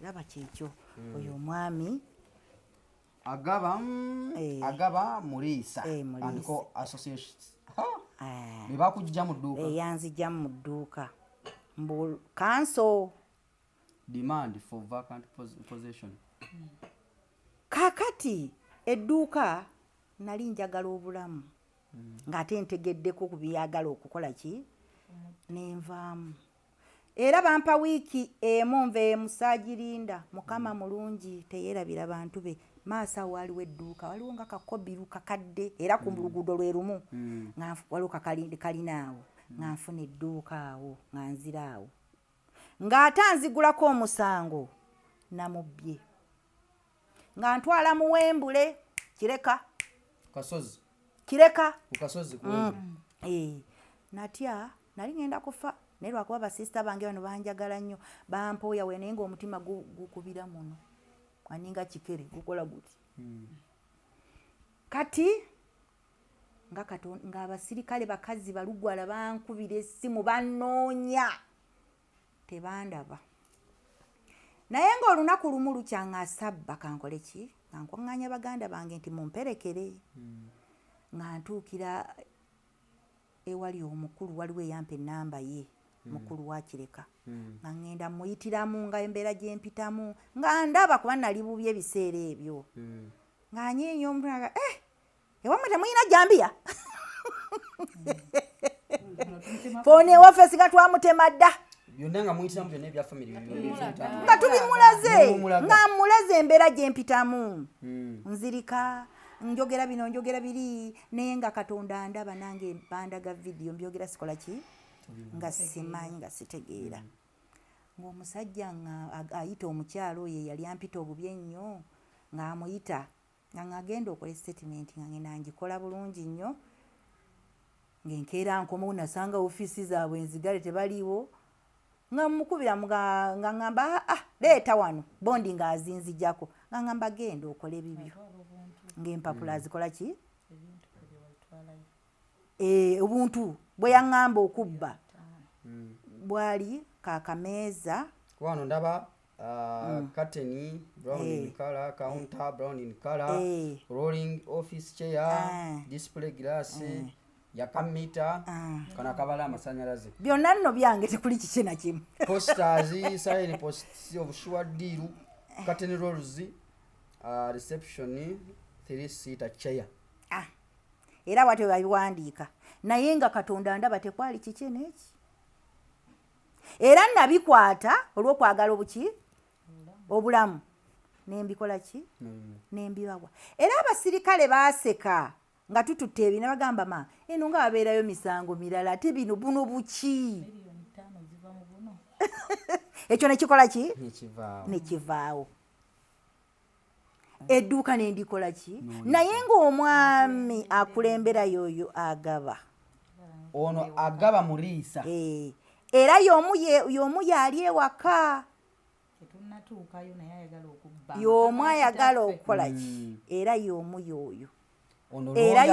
laba kyekyo oyo omwami agaba Muliisa andiko association bebakujja mu dduuka eyanzijja mu dduuka council demand for vacant possession kakati edduuka nali njagala obulamu ng'ate ntegeddeko ku byagala okukola ki nenvaamu era bampa wiiki emu nve musagirinda mukama mulungi teyerabira bantu be maaso awo waliwo edduuka waliwo nga kakobiru kakadde era ku luguudo lwe lumu waliwo kalinaawo nga nfuna edduuka awo nga nzira awo ng'ate anzigulako omusango namubbye nga ntwala muwembule kireka natya nali ngenda kufa naye lwakuba basisita bange bano banjagala nnyo bampooya we naye ng'omutima gukubira muno aninga kikere gukola guti kati nga abasirikale bakazi balugwala bankubira essimu bannoonya tebandaba naye ng'olunaku lumu lukyanga sabba kankole ki nga nkwaŋŋaanya baganda bange nti mumperekere nga ntuukira ewali omukulu waliwo eyampa ennamba ye mukulu wa Kireka nga ngenda muyitiramu nga embeera gye mpitamu nga ndaba kuba nali bubi ebiseera ebyo nga nyiinya omuntu naga ewamwe temuyina jambiya fooni ewaffe singa twamutema dda nga tubimulaze nga mulaze embeera gye mpitamu nzirika njogera bino njogera biri naye nga Katonda ndaba nange bandaga vidiyo mbyogera sikola ki nga simanyi nga sitegeera ng'omusajja nga ayita omukyalo oyo yali ampita obubi ennyo ng'amuyita nga ng'agenda okola statement nga ngenda ngikola bulungi nnyo ng'enkeera nkomawo nasanga ofiisi zaabwe enzigale tebaliiwo nga mukubira nga ngamba leeta wano bondi ng'azinzijjako nga ngamba genda okola ebibyo ng'empapula azikola ki obuntu bwe yaŋŋamba okubba bwali kakameeza wano ndaba curtain brown in color, counter brown in color, rolling office chair, display glass, yakamita kana kabala amasanyalaze byonna nno byange tekuli kiki na kimu posters sign posts of Shuadiru curtain rolls reception 3-seater chair era wate babiwandiika naye nga Katonda ndaba tekwali kiki n'eki era nabikwata olw'okwagala obuki obulamu nembikola ki nembibawa era abasirikale baaseka nga tututte ebina bagamba ma eno nga babeerayo misango mirala ate bino buno buki ekyo nekikola ki nekivaawo edduuka nendikola ki naye ng'omwami akulembera yoyo agaba ono agaba muliisa era y'omu yali ewaka y'omu ayagala okukola ki era y'omu y'oyo era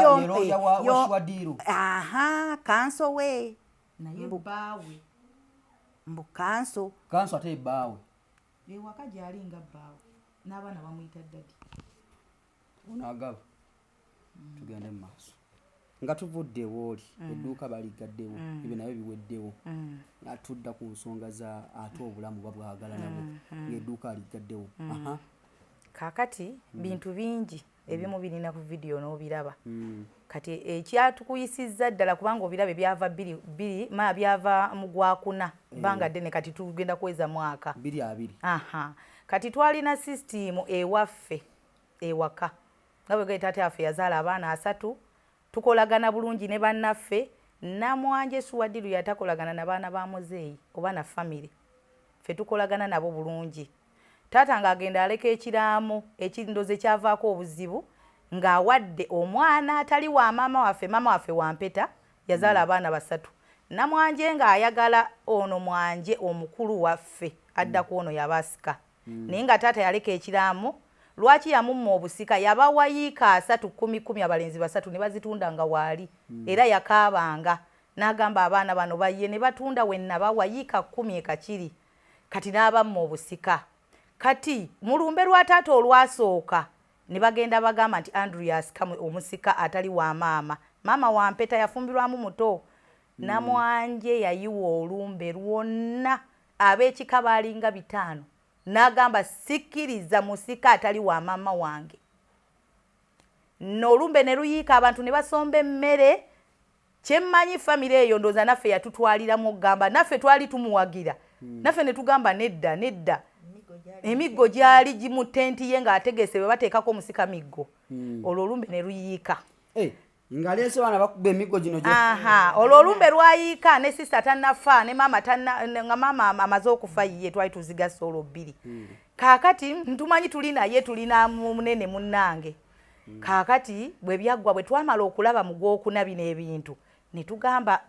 kanso we mbu kanso ate ebbaawe ewaka gyali nga bbaawe n'abaana bamuyita ddadi ono agaba tugende mu maaso nga tuvuddewo oli edduuka baligaddewo ebyo nabyo biweddewo atudda ku nsonga za ate obulamu babwagala nabo ng'edduuka aligaddewo kaakati bintu bingi ebimu birina ku vidiyo n'obiraba kati ekyatukuyisizza ddala kubanga obiraba byava byava mu gwakuna bbanga ddene kati tugenda kweza mwaka 2 kati twalina sisitimu ewaffe ewaka nga bwe gaita taata yaffe yazaala abaana 3 tukolagana bulungi ne bannaffe Namwanje Shuadiru yatakolagana na baana ba Muzeeyi oba na family ffe tukolagana nabo bulungi taata ng'agenda aleka ekiraamo ekindoze kyavaako obuzibu ng'awadde omwana atali wa maama waffe wampeta yazaala abaana 3 Namwanje ng'ayagala ono Mwanje omukulu waffe addaku ono yabaasika naye nga taata yaleka ekiraamo lwaki yamumma obusika yabawayiika 3 abalenzi 3 ne bazitunda nga waali era yakaabanga n'agamba abaana bano baye ne batunda wenna bawayiika 10 ekakiri kati n'abamma obusika kati mulumbe lwa taata olwasooka ne bagenda bagamba nti Andreas kamwe omusika atali wa maama wa mpeta yafumbirwamu muto Namwanje yayiwa olumbe lwonna ab'ekika baalinga 5 n'agamba sikkiriza musika atali wa maama wange n'olumbe ne luyiika abantu ne basomba emmere kyemmanyi famire eyo ndooza naffe yatutwaliramu okugamba naffe twali tumuwagira naffe ne tugamba nedda emiggo gyali gimu tenti ye ng'ategese bwe bateekako omusika miggo olwo olumbe ne luyiika nga leese baana bakuba emiggo gino olwo olumbe lwayiika ne sista tannafa ne nga maama amaze okufa ye twali tuzigasa olwo 2 kaakati ntumanyi tulina munene munnange kaakati bwe byaggwa bwe twamala okulaba mu gwokuna bino ebintu ne tugamba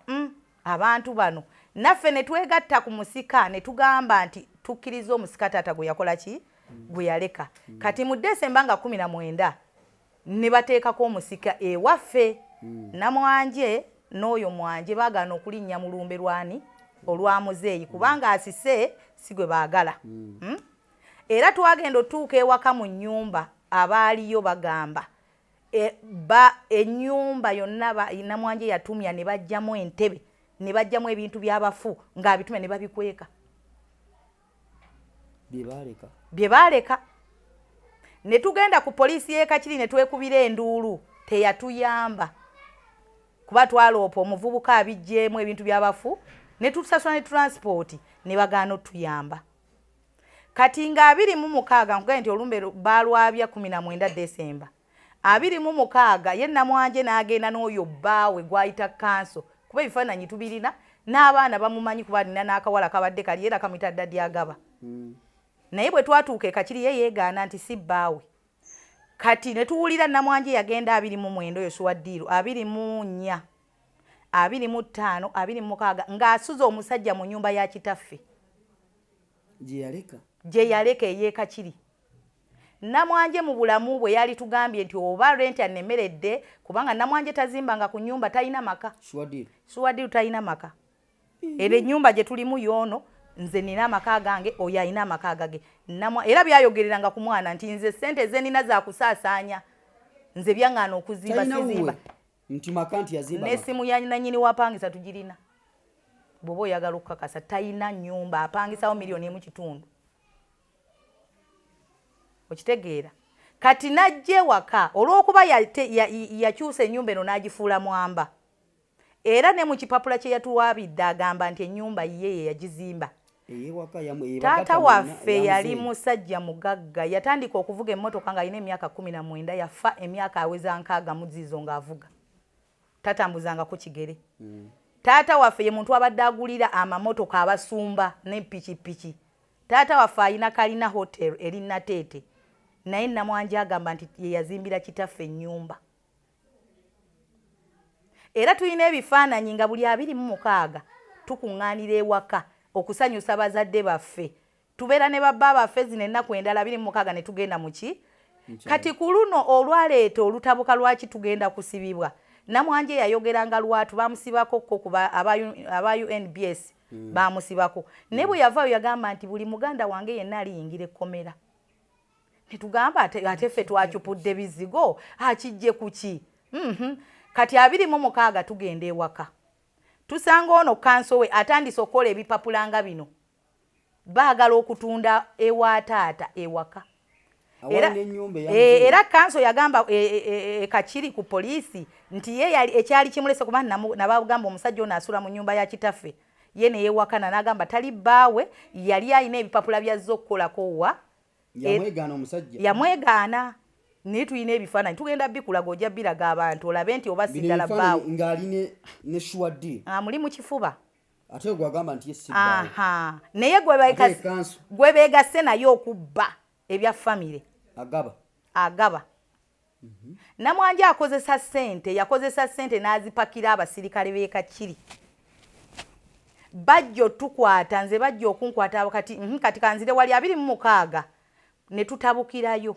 abantu bano naffe ne twegatta ku musika ne tugamba nti tukkiriza omusika taata gwe yakola ki gwe yaleka kati mu Desemba nga 19 ne bateekako omusika ewaffe Namwanje n'oyo Mwanje baagaana okulinnya mu lumbe lwani olwa muzeeyi kubanga asise si gwe baagala era twagenda otuuka ewaka mu nnyumba abaaliyo bagamba ennyumba yonna Namwanje yatumya ne bajjamu entebe ne bajjamu ebintu by'abafu ng'abitume ne babikweka bye baaleka ne tugenda ku poliisi y'e Kakiri ne twekubira enduulu teyatuyamba kuba twaloopa omuvubuka abijjeemu ebintu by'abafu ne tusasula ne transport ne bagaana otuyamba kati nga 26 nkugaye nti olumbe baalwabya 19 Desemba 26 ye Namwanje n'agenda n'oyo bbaawe gwayita kanso kuba ebifaananyi tubirina n'abaana bamumanyi kuba alina n'akawala kabadde kali era kamuyita Daddy Agaba naye bwe twatuuka e Kakiri ye yeegaana nti si bbaawe kati ne tuwulira Namwanje yagenda 29 oyo Suwaddiiro 24 25 26 ng'asuza omusajja mu nnyumba ya kitaffe gye yaleka ey'e Kakiri. Namwanje mu bulamu bwe yali tugambye nti oba rent anemeredde kubanga Namwanje tazimbanga ku nnyumba talina maka. Suwaddiiro talina maka. Era ennyumba gye tulimu yoono nze nina amaka gange oyo alina amaka gage. Era byayogereranga ku mwana nti nze ssente ze nina za kusaasaanya nze byaŋŋaana okuzimba sizimba. Nti maka nti yazimba. N'essimu ya nannyini wapangisa tugirina. Bw'oba oyagala okukakasa talina nnyumba apangisawo $1.5 okitegeera kati najje waka olw'okuba yakyusa ennyumba eno n'agifuula mwamba era ne mu kipapula kye yatuwaabidde agamba nti ennyumba ye yagizimba. Taata waffe yali musajja mugagga yatandika okuvuga emmotoka ng'alina emyaka 19 yafa emyaka aweza 6 mu zizo ng'avuga tatambuzangako kigere. Taata waffe ye muntu abadde agulira amamotoka abasumba ne pikipiki. Taata waffe alina kalina hotel eri Nateete naye Namwanje agamba nti ye yazimbira kitaffe ennyumba. Era tulina ebifaananyi nga buli 26 tukuŋŋaanira ewaka okusanyusa bazadde baffe. Tubeera ne babba baffe zino ennaku endala 26 ne tugenda mu ki? Kati ku luno olwaleeta olutabuka lwaki tugenda kusibibwa. Namwanje yayogeranga lwatu bamusibako kuba aba UNBS bamusibako. Ne bwe yavaayo yagamba nti buli muganda wange yenna aliyingira ekkomera. Ne tugamba ate ffe twakyupudde bizigo akijje kuki? Kati 26 tugenda ewaka. Tusanga ono kanso we atandise okukola ebipapula nga bino. Baagala okutunda ewa taata ewaka. Era kanso yagamba Kakiri ku poliisi nti ye ekyali kimulese kuba nabagamba omusajja ono asula mu nnyumba ya kitaffe ye ne yeewakana n'agamba tali bbaawe yali alina ebipapula byazze okukolako wa yamwegaana omusajja yamwegaana naye tulina ebifaananyi tugenda bikulaga ojja biraga abantu olabe nti oba siddala bbaawe ng'ali ne Suwaddiiro muli mu kifuba ate gwagamba nti ye si bbaawe naye gwe beegasse naye okubba ebya famire agaba. Namwanje yakozesa ssente n'azipakira abasirikale b'e Kakiri. Bajja otukwata nze bajja okunkwata kati kanzire wali 26 ne tutabukirayo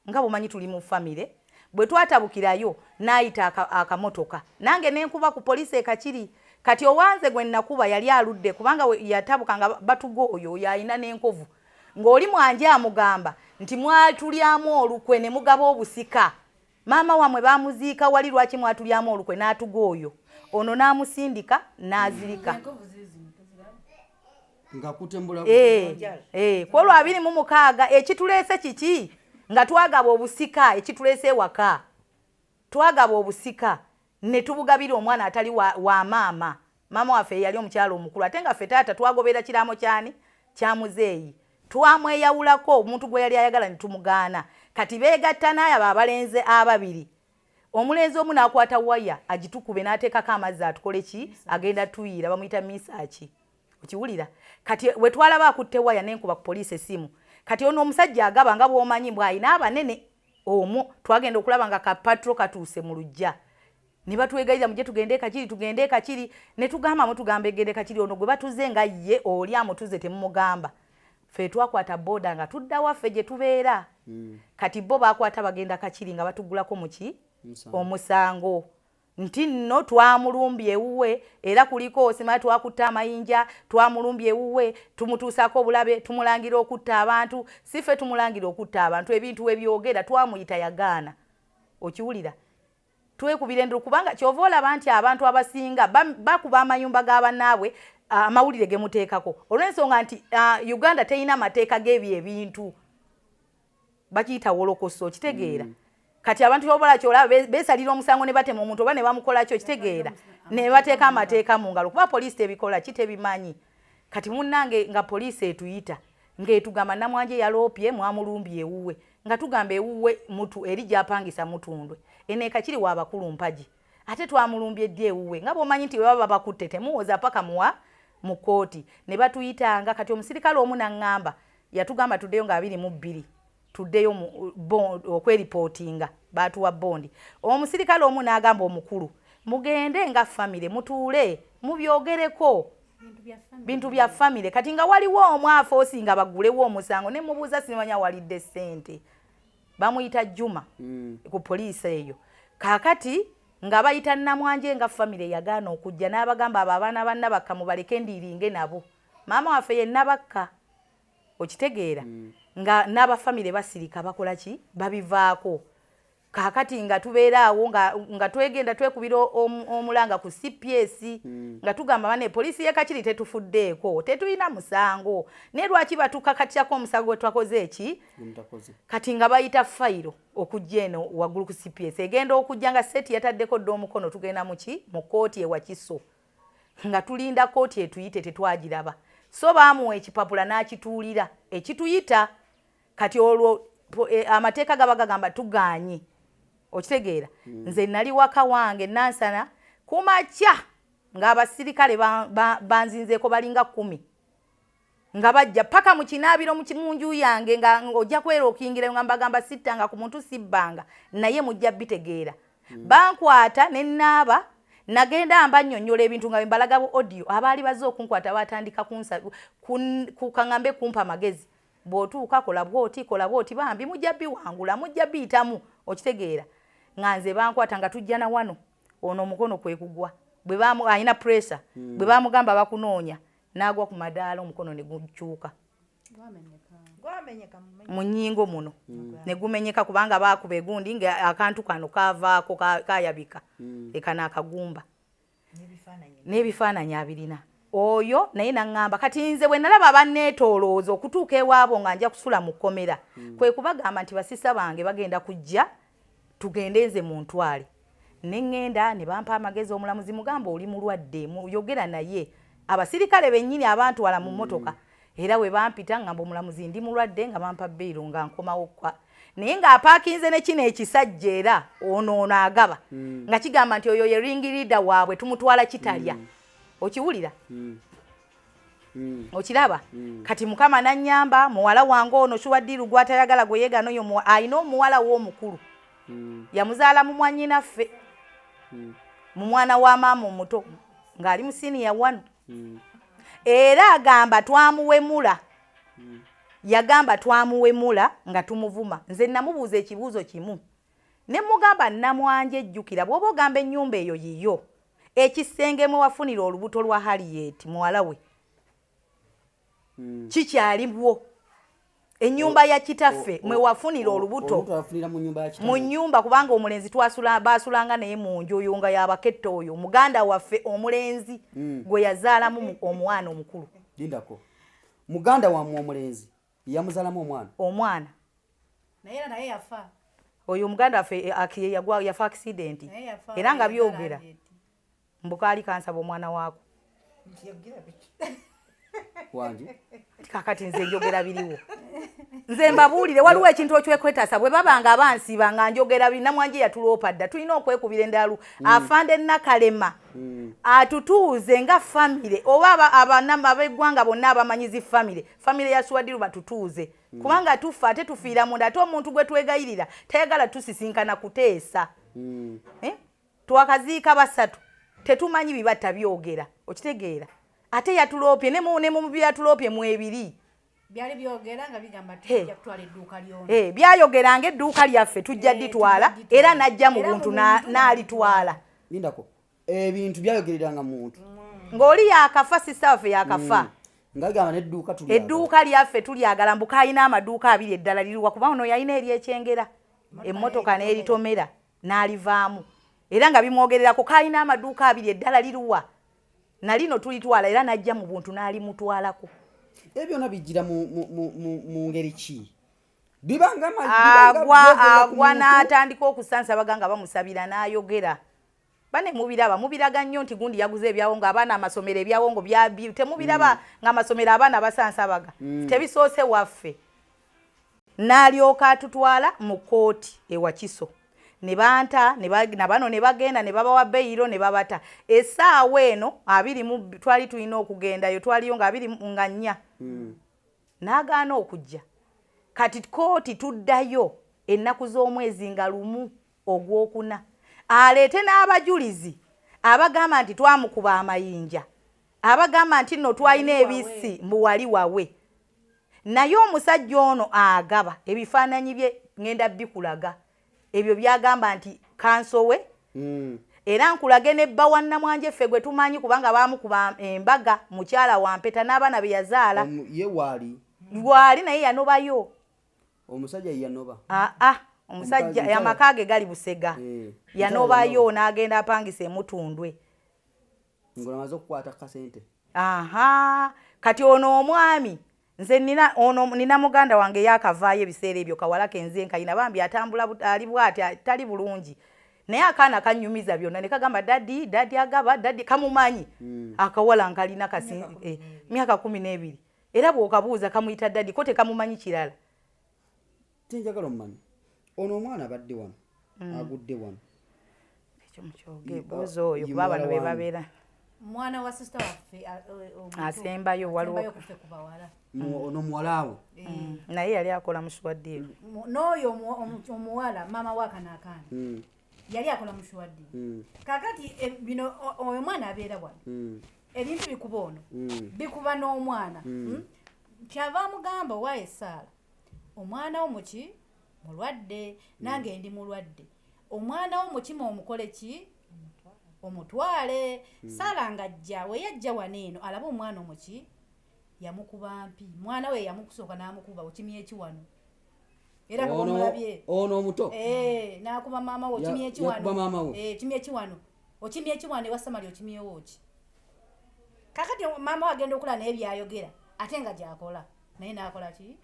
nga bumanyi tuli mu famire bwe twatabukirayo n'ayita akamotoka nange nenkuba ku poliisi e Kakiri kati owanze gwe nakuba yali aludde kubanga yatabuka nga batugooyo yalina n'enkovu ng'oli Mwanje amugamba nti mwatulyamu olukwe ne mugaba obusika maama wamwe bamuziika wali lwaki mwatulyamu olukwe n'atugooyo ono n'amusindika n'azirika kwolwo 26 ekituleese kiki nga twagaba obusika ekituleese waka twagaba obusika ne tubugabira omwana atali wa maama mama waffe yali omukyalo omukulu ate nga ffe taata twagobera kiramo kyani kya muzeeyi twamweyawulako omuntu gwe yali ayagala ne tumugaana kati beegatta naye abo abalenzi ababiri omulenzi omu n'akwata waya agitukube n'ateekako amazzi atukole ki agenda tuyira bamuyita misaaki okiwulira kati we twalaba akutte waya n'enkuba ku poliisi essimu kati ono omusajja agaba nga bw'omanyi bw'ayina abanene omwo twagenda okulaba nga kapatro katuuse mu lujja ne batwegayira mujje tugende ekakiri ne tugamba mutugamba egende ekakiri ono gwe batuze nga ye oli amutuze temumugamba ffe twakwata booda nga tudda waffe gye tubeera kati bo bakwata bagenda kakiri nga batugulako muki omusango nti nno twamulumbye ewuwe era kuliko osimala twakutta amayinja twamulumbye ewuwe tumutuusako obulabe tumulangira okutta abantu si ffe tumulangira okutta abantu ebintu ebyogera twamuyita yagaana okiwulira twekubira endulu kubanga kyova olaba nti abantu abasinga bakuba amayumba g'abannaabwe amawulire ge muteekako olw'ensonga nti Uganda terina amateeka g'ebyo ebintu bakiyita wolokoso kitegeera kati abantu byobola kyolaba beesalira omusango ne batema omuntu oba ne bamukola kyo kitegeera ne bateeka amateeka mu ngalo kuba poliisi tebikola kitebimanyi kati munnange nga poliisi etuyita ng'etugamba Namwanje yaloopye mwamulumbye ewuwe nga tugamba ewuwe mutu eri gyapangisa mutundwe eneeka kiri wa bakulu mpaji ate twamulumbye ddi ewuwe nga bw'omanyi nti baba bakutte temuwoza paka mu kooti ne batuyitanga kati omusirikale omu n'aŋŋamba yatugamba tuddeyo nga 22 tuddeyo okweripotinga batuwa bondi omusirikale omu n'agamba omukulu mugende nga famire mutuule mubyogereko bintu bya famire kati nga waliwo omwafa osinga bagulewo omusango ne mubuuza simanya walidde ssente bamuyita Juma ku poliisi eyo kakati nga bayita Namwanje nga famire yagaana okujja n'abagamba abo abaana bannabakka mubaleke ndiiringe nabo maama waffe ye Nabakka okitegeera nga n'abafamire basirika bakola ki babivaako kakati nga tubeera awo nga twegenda twekubira omulanga ku CPS nga tugamba bane poliisi y'ekakiri tetufuddeeko tetulina musango ne lwaki batukakatyako omusango gwe twakoze eki kati nga bayita fayiro okujja eno waggulu ku CPS egenda okujja nga seti yataddeko dda omukono tugenda mu kooti ewa Kiso nga tulinda kooti etuyite tetwagiraba so baamuwa ekipapula n'akituulira ekituyita kati olwo amateeka gaba gagamba tugaanye okitegeera nze nali waka wange Nansana kumakya ng'abasirikale banzinzeeko balinga 10 nga bajja paka mu kinaabiro mu nju yange nga ojja kwera okiyingira nga mbagamba sittanga ku muntu sibbanga naye mujja bitegeera bankwata ne nnaaba nagenda mbannyonnyola ebintu nga mbalaga bu audio abaali bazze okunkwata batandika kukaŋŋambe kumpa amagezi bw'otuuka kola bw'oti bambi mujja biwangula mujja biyitamu okitegeera nga nze bankwata nga tujja na wano ono omukono kwe kugwa ayina pressure bwe bamugamba bakunoonya n'agwa ku madaala omukono ne gukyuka mu nnyingo muno ne gumenyeka kubanga baakuba egundi nga akantu kano kaavaako kayabika ekano akagumba n'ebifaananyi abirina oyo naye naŋŋamba kati nze bwe nalaba abanneetoolooza okutuuka ewaabo nga nja kusula mu kkomera kwe kubagamba nti basisa bange bagenda kujja tugende nze mu ntwale ne ŋŋenda ne bampa amagezi omulamuzi mugamba oli mulwadde muyogera naye abasirikale bennyini abantwala mu mmotoka era we bampita ngamba omulamuzi ndi mulwadde nga bampa bbeero nga nkomawo kwa naye ng'apaakinze ne kino ekisajja era ono agaba nga kigamba nti oyo ye ringirida waabwe tumutwala kitalya okiwulira okiraba kati mukama nannyamba muwala wange ono Shuwaddiru gwatayagala gwe yeegano oyo ayina omuwala w'omukulu yamuzaala mu mwannyinaffe mu mwana wa maama omuto ng'ali mu siniya 1 era agamba twamuwemula yagamba twamuwemula nga tumuvuma nze namubuuza ekibuuzo kimu ne mugamba Namwanje ejjukira bw'oba ogamba ennyumba eyo yiyo ekisenge mwe wafunira olubuto lwa Harriet muwala we kikyaliwo ennyumba ya kitaffe mwe wafunira olubuto mu nnyumba kubanga omulenzi basulanga naye mu nju oyo nga yabaketta oyo muganda waffe omulenzi gwe yazaalamu omwana omukulu lindako muganda wamwe omulenzi yamuzaalamu omwana naye yafa oyo muganda waffe yafa accident era nga byogera mbukaali kansaba omwana waako wanje kakati nze njogera biriwo nze mbabuulire waliwo ekintu ekyekwetaasa bwe babanga abansiba nga njogera biri namwanje yatuloopa dda tulina okwekubira endaalu afande Nakalema atutuuze nga famire oba abeggwanga bonna abamanyizi famire ya Swaddiru batutuuze kubanga tufa ate tufiira munda ate omuntu gwe twegayirira tayagala tusisinkana kuteesa twakaziika basatu tetumanyi bibatta byogera okitegeera ate yatuloopye ne mu byatuloopye mu ebiri byali byogera nga bigamba tujja kutwala edduuka ly'ono byayogeranga edduuka lyaffe tujja ditwala era najja mu buntu n'alitwala lindako ebintu byayogereranga muntu ng'oli yakafa sisaafe yakafa ngagamba n'edduuka tuli edduuka lyaffe tulyagala mbuka alina amaduuka abiri eddala liruwa kuba ono yalina eryekyengera emmotoka n'eritomera n'alivaamu era nga bimwogererako kalina amaduuka abiri eddala liruwa nalino tulitwala era najja mu buntu n'alimutwalako ebyo byonna bijjira mu ngeri ki agwa n'atandika okusansa baganga bamusabira n'ayogera bane mubiraga nnyo nti gundi yaguze ebyawo ng'abaana amasomero ebyawo ngo temubiraba ng'amasomero abaana basansabaga tebisoose waffe n'alyoka atutwala mu kooti ewa Kiso ne banta nabano ne bagenda ne babawa beyiro ne babata essaawa eno 20 twali tulina okugendayo twaliyo nga 24 n'agaana okujja kati kooti tuddayo ennaku z'omwezi nga 1 Ogwokuna aleete n'abajulizi abagamba nti twamukuba amayinja abagamba nti nno twalina ebisi mbu wali wawe naye omusajja ono agaba ebifaananyi bye ngenda bikulaga ebyo byagamba nti kansowe era nkulage nebba wa Namwanje ffe gwe tumanyi kubanga baamukuba embaga mukyala wa Mpeta n'abaana be yazaala ye wali naye yanobayo omusajja yanoba omusajja yamakage gali Busega yanobayo n'agenda apangisa emutundwe ngolamaze okukwata kasente kati ono omwami nze nina muganda wange yakavaayo ebiseera ebyo kawala kenze nkayina bambi atambula ali bwati tali bulungi naye akaana kanyumiza byonna ne kagamba dadi agaba dadi kamumanyi akawala nkalina myaka 12 era bw'okabuuza kamuyita dadi ko tekamumanyi kirala tinjagala omumanyi ono omwana abadde wano agudde wano ekyo mukyoge bozo oyo kuba bano be babeera mwana wa sister waffe asembayo waliwo kubawala ono muwalawo naye yali akola mu Swaddiru n'oyo omuwala mama wakanakana yali akola mu Swaddiru kakati bino oyo mwana abeera wano ebintu bikuba ono bikuba n'omwana kyava mugamba wa Esaala omwana wo muki mulwadde nange ndi mulwadde omwana wo mukima omukole ki omutwale Saala ngajja we yajja waneeno alaba omwana omuki yamukuba mpi mwana we yamukusooka n'amukuba okimye eki wano era nga omulabye ono omuto n'akuba maama we okimye eki wano kimye eki wano okimye eki wano ewa Samali okimyewo ki kakati maama we agenda okulaba naye byayogera ate nga gyakola naye n'akola ki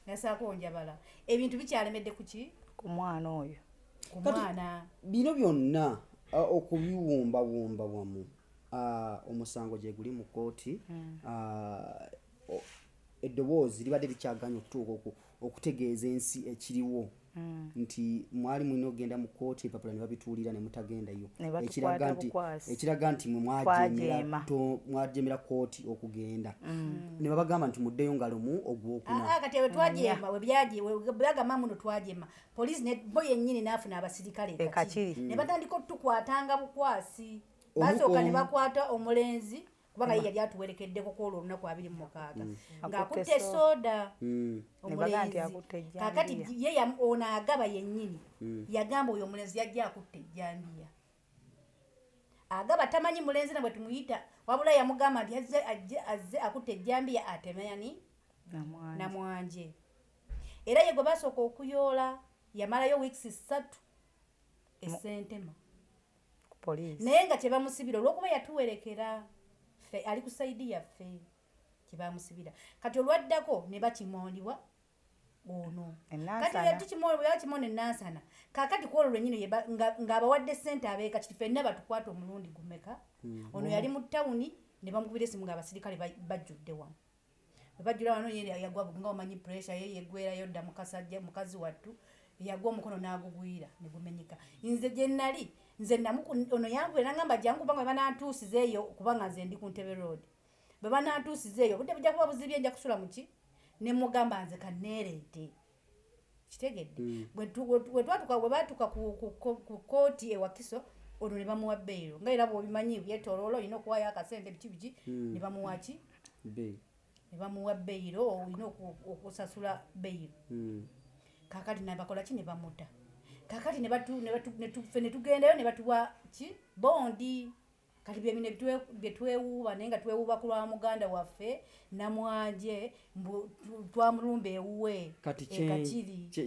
nasaako njabala ebintu bikyalemedde kuki ku mwana oyo ku mwana bino byonna okubiwumbawumba wamu omusango gye guli mu kooti eddoboozi libadde likyaganya okutuuka okutegeeza ensi ekiriwo nti mwali mulina okugenda mu kooti empapula ne babituulira ne mutagendayo ekiraga nti mwe mwajemera kooti okugenda ne babagamba nti muddeyo nga lumu Ogwokuna kati we twajema byagamba muno twajema poliisi bo yennyini n'afuna abasirikale ekakiri ne batandika otukwatanga bukwasi basooka ne bakwata omulenzi kubanga ye yali atuwerekeddeko kwolwo olunaku 26 ng'akutte soda omulenzi kakati ye ono agaba yennyini yagamba oyo omulenzi yajja akutte ejjambiya agaba tamanyi mulenzi na bwe tumuyita wabula yamugamba nti azze akutte ejjambiya atemani Namwanje era ye gwe basooka okuyoola yamalayo weeks 3 esentema naye nga kye bamusibira olw'okuba yatuwerekera ffe ali ku saidi yaffe kye bamusibira kati olwaddako ne bakimondibwa ono Enansana. kati yakimona enansana kakati kwolwo lwenyini ng'abawadde ssente abeeka kiti ffenna batukwata omulundi gumeka ono yali mu tawuni ne bamukubira essimu ng'abasirikale bajjudde wano bajjula wano yagwa nga omanyi pressure ye yeggwerayo dda mukazi wattu yagwa omukono n'agugwira ne gumenyeka nze gye nnali nze ono yangwera ngamba jangu banga banantuusizeeyo kubanga nze ndi ku Ntebe road bwe banantuusizeeyo budde bujja kuba buzibye nja kusula muki ne mugamba nze kanneereete kitegedde bwe baatuka ku kooti ewakiso ono ne bamuwa bbeero nga era bw'obimanyi byetooloola olina okuwaayo akasente biki ne bamuwa ki ne bamuwa bbeero olina okusasula bbeero kakati nabakola ki ne bamuta kakati ne tugendayo ne batuwa ki bondi kati byebino byetwewuuba naye nga twewuuba ku lwa muganda waffe Namwanje twamulumba ewuwe kati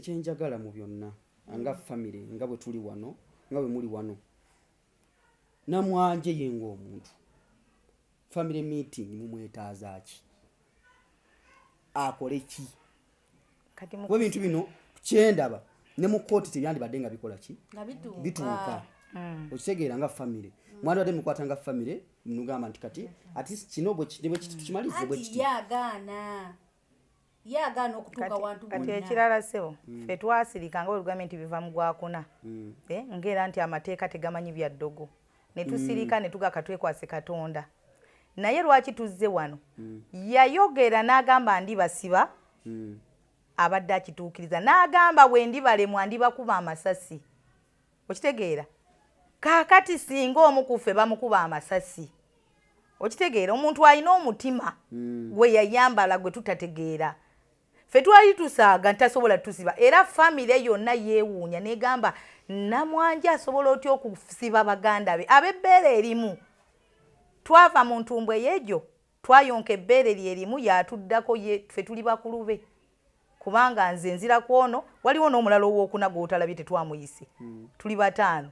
kyenjagala mu byonna nga famire nga bwe tuli wano nga bwe muli wano Namwanje yenga omuntu family meeting mumwetaaza ki akole ki kati mu bintu bino kyendaba ne mu kooti tebyandibadde nga bikola ki bituuka okitegeera nga famire mwana wadde mukwata nga famire mnugamba nti kati ati kino bwe tukimalize bwe kiti yagaana okutuuka wantu kati ekirala sebo ffe twasirika nga olugambye nti biva mu Gwakuna ng'era nti amateeka tegamanyi bya ddogo ne tusirika ne tugaka twekwase Katonda naye lwaki tuzze wano yayogera n'agamba ndi basiba abadde akituukiriza n'agamba bwe ndibalemwa ndibakuba amasasi okitegeera kaakati singa omu ku ffe bamukuba amasasi okitegeera omuntu alina omutima gwe yayambala gwe tutategeera ffe twali tusaaga ntasobola tusiba era famire yonna yeewuunya negamba Namwanje asobola otya okusiba baganda be ab'ebbeere erimu twava mu ntumbwe yeegyo twayonka ebbeere lyerimu yatuddako ffe tuli bakulu be kubanga nze nzira ku ono waliwo n'omulala ow'okuna gw'otalabye tetwamuyise tuli bataano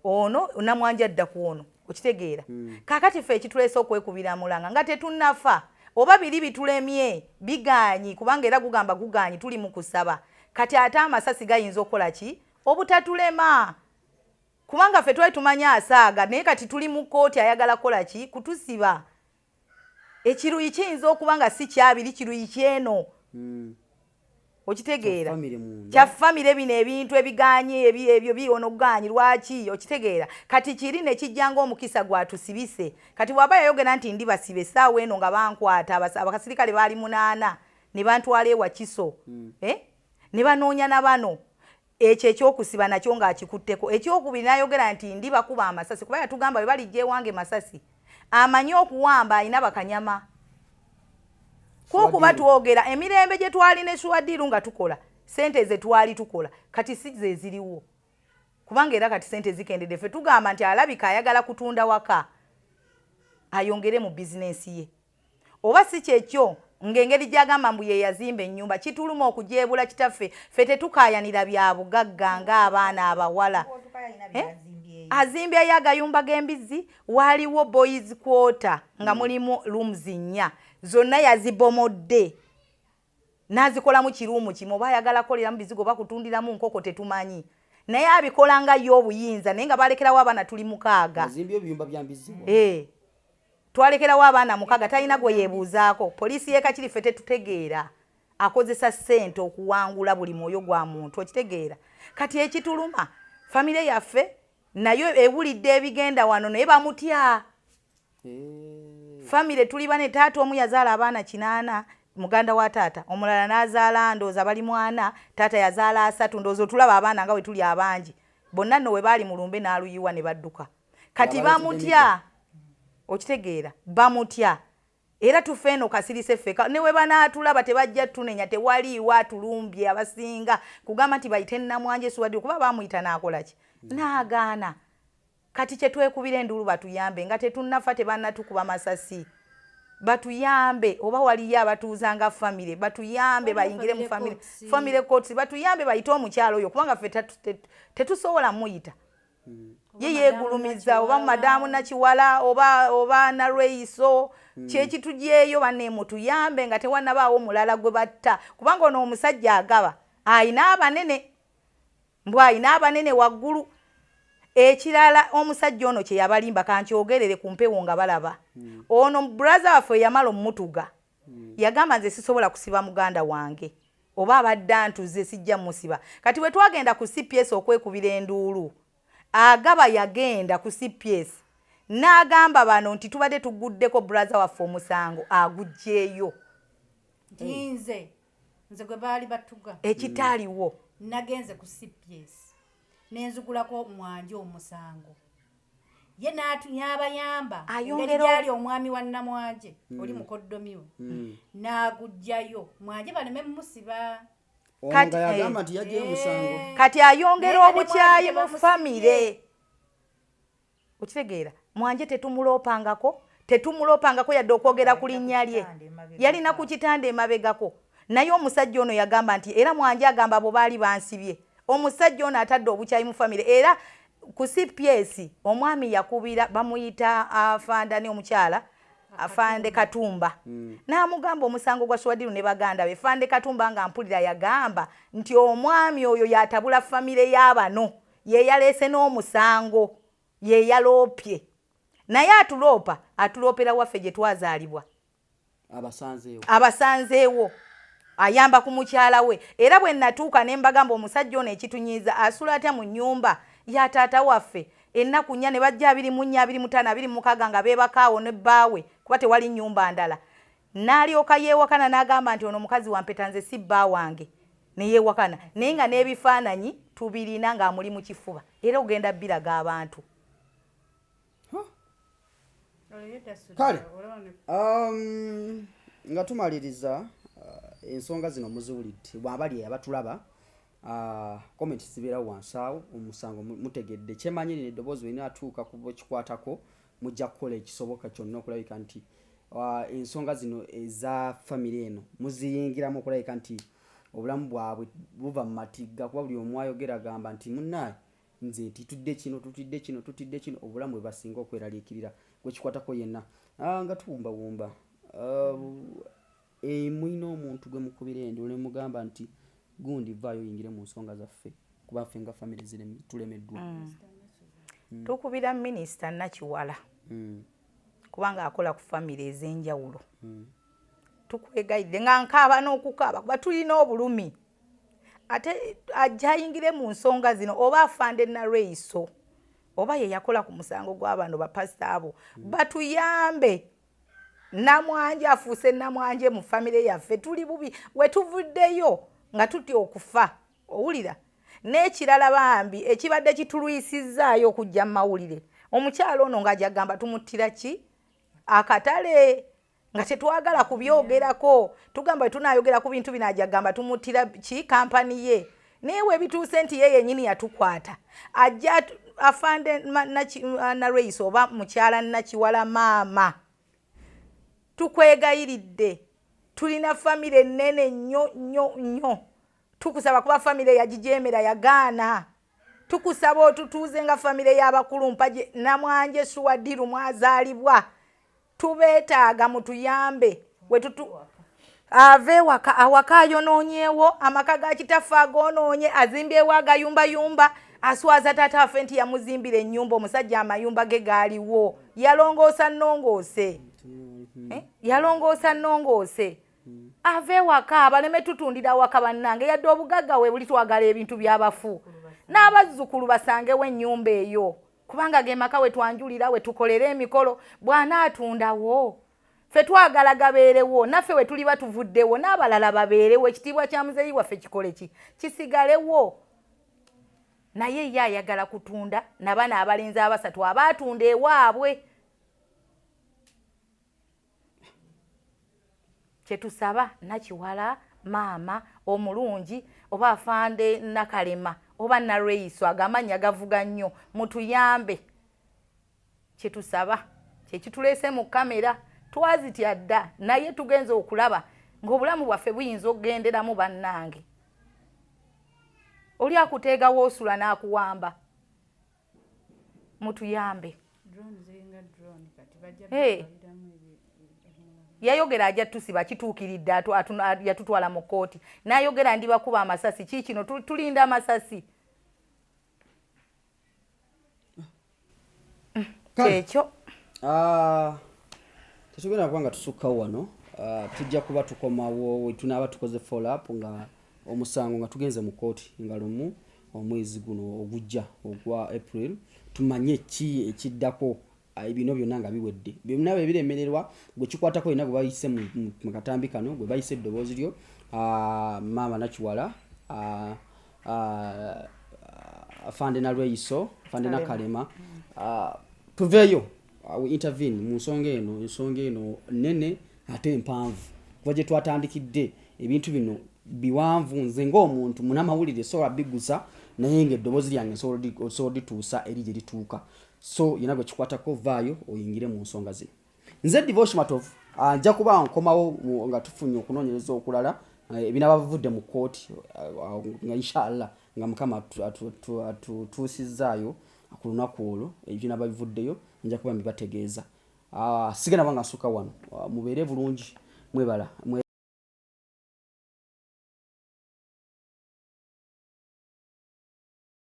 ono Namwanje adda ku ono okitegeera kaakati ffe ekituleese okwekubira mulanga nga tetunnafa oba biri bitulemye bigaanyi kubanga era gugamba gugaanyi tuli mu kusaba kati ate amasasi gayinza okukola ki obutatulema kubanga ffe twali tumanya asaaga naye kati tuli mu kooti ayagala kukola ki kutusiba ekiruyi kiyinza okuba nga si kyabiri kiruyi kyeno okitegeera kya famire bino ebintu ebiganye ebyo biono ganyi lwaki okitegeera kati kiri ne kijjanga omukisa gwatusibise kati bwaba yayogera nti ndi basibe saawa eno nga bankwata abakasirikale baali 8 ne bantwala ewa Kiso ne banoonya na bano ekyo ekyokusiba nakyo ng'akikutteko ekyokubiri n'ayogera nti ndi bakuba amasasi kuba yatugamba bwe balijja ewange masasi amanyi okuwamba alina bakanyama kuba twogera emirembe gye twali ne Swadiru nga tukola sente ze twali tukola kati si ze ziriwo kubanga era kati sente zikendedde ffe tugamba nti alabika ayagala kutunda waka ayongere mu bizinensi ye oba si kyekyo ng'engeri gy'agamba mbu ye yazimba ennyumba kituluma okujeebula kitaffe ffe tetukaayanira bya bugagga ng'abaana abawala azimbyeyo agayumba g'embizi waaliwo boys quarter nga mulimu rooms 4 zonna yazibomodde n'azikolamu kiruumu kimu oba ayagala koleramu bizigo bakutundiramu nkoko tetumanyi naye abikola nga y'obuyinza naye nga balekerawo abaana tuli 6 twalekerawo abaana 6 talina gwe yeebuuzaako poliisi y'ekakiri ffe tetutegeera akozesa ssente okuwangula buli mwoyo gwa muntu okitegeera kati ekituluma famire yaffe nayo ewulidde ebigenda wano naye bamutya famire tuli bane taata omu yazaala abaana 8 muganda wa taata omulala n'azaala ndooza bali 4 taata yazaala 3 ndooza tulaba abaana nga we tuli abangi bonna nno we baali mu lumbe n'aluyiwa ne badduka kati bamutya okitegeera bamutya era tufeeno kasirise ffeka ne we banaatulaba tebajja tunenya tewaliiwo atulumbye abasinga kugamba nti bayite Namwanje Swadiru kuba bamuyita n'akola ki n'agaana kati kye twekubira enduulu batuyambe nga tetunnafa tebannatukuba masasi batuyambe oba waliyo abatuuzanga famire batuyambe bayingire mu famire courts batuyambe bayite omukyalo oyo kubanga ffe tetusobola muyita ye yeegulumiza oba madamu Nakiwala oba Narweiso kyekitugyeyo banne mutuyambe nga tewannabaawo mulala gwe batta kubanga ono omusajja agaba ayina abanene waggulu. Ekirala omusajja ono kye yabalimba kankyogerere ku mpewo nga balaba ono brother waffe yamala omutuga yagamba nze sisobola kusiba muganda wange oba abadde antuze sijja musiba kati we twagenda ku CPS okwekubira enduulu agaba yagenda ku CPS n'agamba bano nti tubadde tuguddeko brother waffe omusango agugjeeyo nze gwe baali batuga ekitaaliwo nagenze ku CPS nenzugulako Mwanje omusango ye n'atunyabayamba engeri gyali omwami wa Namwanje oli mukoddomiwo n'agujjayo Mwanje baleme musiba kati ayongera obukyayi mu famire okitegeera Mwanje tetumulopangako yadde okwogera ku linnya lye yalina ku kitanda emabegako naye omusajja ono yagamba nti era Mwanje agamba abo baali bansibye omusajja ono atadde obukyayi mu famire era ku CPS omwami yakubira bamuyita afandani omukyala afande Katumba n'amugamba omusango gwa Swadiru ne baganda be Fande Katumba nga mpulira yagamba nti omwami oyo yatabula famire y'abano ye yaleese n'omusango ye yaloopye naye atuloopera waffe gye twazaalibwa abasanzeewo ayamba ku mukyala we era bwe natuuka ne mbagamba omusajja ono ekitunyiiza asula atya mu nnyumba ya taata waffe ennaku nnya ne bajja 24 25 26 nga beebakaawo ne bbaawe kuba tewali nnyumba ndala n'alyoka yeewakana n'agamba nti ono mukazi wampeta nze si bba wange ne yeewakana naye nga n'ebifaananyi tubirina ng'amuli mu kifuba era ogenda biraga abantu kale nga tumaliriza ensonga zino muziwulidde bwabali abatulaba comment zibeerawo wansi awo omusango mutegedde kyemanyirira eddoboozi wena atuuka ku kikwatako mujja kukola ekisoboka kyonna okulabika nti ensonga zino eza famire eno muziyingiramu okulabika nti obulamu bwabwe buva mu matigga kuba buli omu ayogera agamba nti munnaye nze tutidde kino obulamu bwe basinga okweraliikirira gwekikwatako yenna nga tuwumbawumba mwina omuntu gwe mukubira endo ne mugamba nti gundi vaayo oyingire mu nsonga zaffe kuba ffe nga famire tulemeddwa tukubira minisita Nakiwala kubanga akola ku famire ez'enjawulo tukwegayidde nga nkaaba n'okukaaba kuba tulina obulumi ate ajja ayingire mu nsonga zino oba afande Narweiso oba ye yakola ku musango gw'abano bapasita abo batuyambe Namwanje afuuse Namwanje mu famire yaffe tuli bubi we tuvuddeyo nga tutya okufa owulira n'ekirala bambi ekibadde kitulwisizaayo okujja mu mawulire omukyalo ono ng'ajagamba tumuttira ki akatale nga tetwagala kubyogerako tugamba tunayogera ku bintu bino ajagamba tumuttira ki kampani ye naye we bituuse nti ye yennyini yatukwata ajja afande Narweiso oba mukyala Nakiwala maama tukwegayiridde tulina famire nene nnyo tukusaba kuba famire yagijeemera yagaana tukusaba otutuuze nga famire y'abakulu mpaje Namwanje Swadiru mwazaalibwa tubeetaaga mutuyambe ave awaka ayonoonyeewo amaka ga kitaffe agoonoonye azimbyewo agayumbayumba aswaza taata waffe nti yamuzimbira ennyumba omusajja amayumba ge gaaliwo yalongoosa nnongoose ave waka baleme tutundira waka bannange yadde obugagga we buli twagala ebintu byabafu n'abazzukulu basangewo ennyumba eyo kubanga ge maka we twanjulira we tukolera emikolo bw'anaatundawo ffe twagala gabeerewo naffe we tuli batuvuddewo n'abalala babeerewo ekitiibwa kya muzeeyi waffe kikole kisigalewo naye ye ayagala kutunda nabana abalenzi abasatu abaatunda ewaabwe kyetusaba Nakiwala maama omulungi oba afande Nakalema oba Narweiso agamanya gavuga nnyo mutuyambe kyetusaba kyekituleese mu kamera twazitya dda naye tugenze okulaba ng'obulamu bwaffe buyinza okugenderamu bannange oli akuteega woosula n'akuwamba mutuyambe. Drone ziringa drone kati bajja Hey. kubiramu Yayogera ajja tusiba kituukiridde yatutwala mu kooti n'ayogera ndibakuba amasasi kiikino tulinda amasasi kyekyo tetugenda kubanga tusukkawo wano tujja kuba tukomawo wetunaaba tukoze follow up nga omusango nga tugenze mu kooti nga lumu omwezi guno ogujja ogwa April tumanye ki ekiddako ebino byonna nga biwedde byonna ebiremererwa gwe kikwatako ina gwe bayise mu katambi kano gwe bayise eddoboozi lyo maama Nakiwala Afande Nalweyiso Afande Nakalema tuveeyo we intervene mu ensonga eno nene ate empanvu kuba gye twatandikidde ebintu bino biwanvu nze ng'omuntu munamawulire sobola bigusa naye ng'eddoboozi lyange osobola dituusa eri gye lituuka so yena gwe kikwatako vaayo oyingire mu nsonga zino nze Devotion Matovu nja kuba nkomawo nga tufunye okunoonyereza okulala ebinaba bivudde mu kooti nga inshallah nga mukama tutuusizaayo ku lunaku olwo ebinaba bivuddeyo nja kuba mbibategeeza sigenda banga nsuka wano mubeere bulungi mwebala